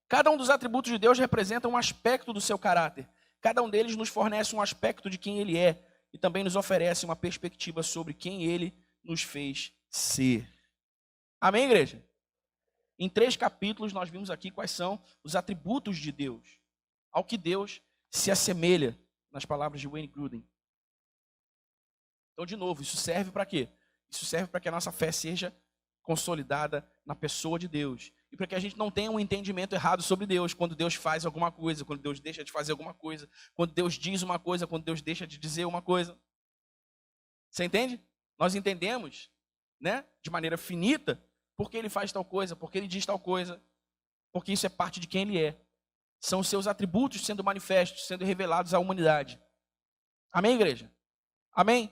[SPEAKER 1] Cada um dos atributos de Deus representa um aspecto do seu caráter. Cada um deles nos fornece um aspecto de quem Ele é e também nos oferece uma perspectiva sobre quem Ele nos fez ser. Amém, igreja? Em 3 capítulos nós vimos aqui quais são os atributos de Deus, ao que Deus se assemelha, nas palavras de Wayne Grudem. Então, de novo, isso serve para quê? Isso serve para que a nossa fé seja consolidada na pessoa de Deus. E para que a gente não tenha um entendimento errado sobre Deus, quando Deus faz alguma coisa, quando Deus deixa de fazer alguma coisa, quando Deus diz uma coisa, quando Deus deixa de dizer uma coisa. Você entende? Nós entendemos, né, de maneira finita, porque Ele faz tal coisa, porque Ele diz tal coisa, porque isso é parte de quem Ele é. São os seus atributos sendo manifestos, sendo revelados à humanidade. Amém, igreja? Amém?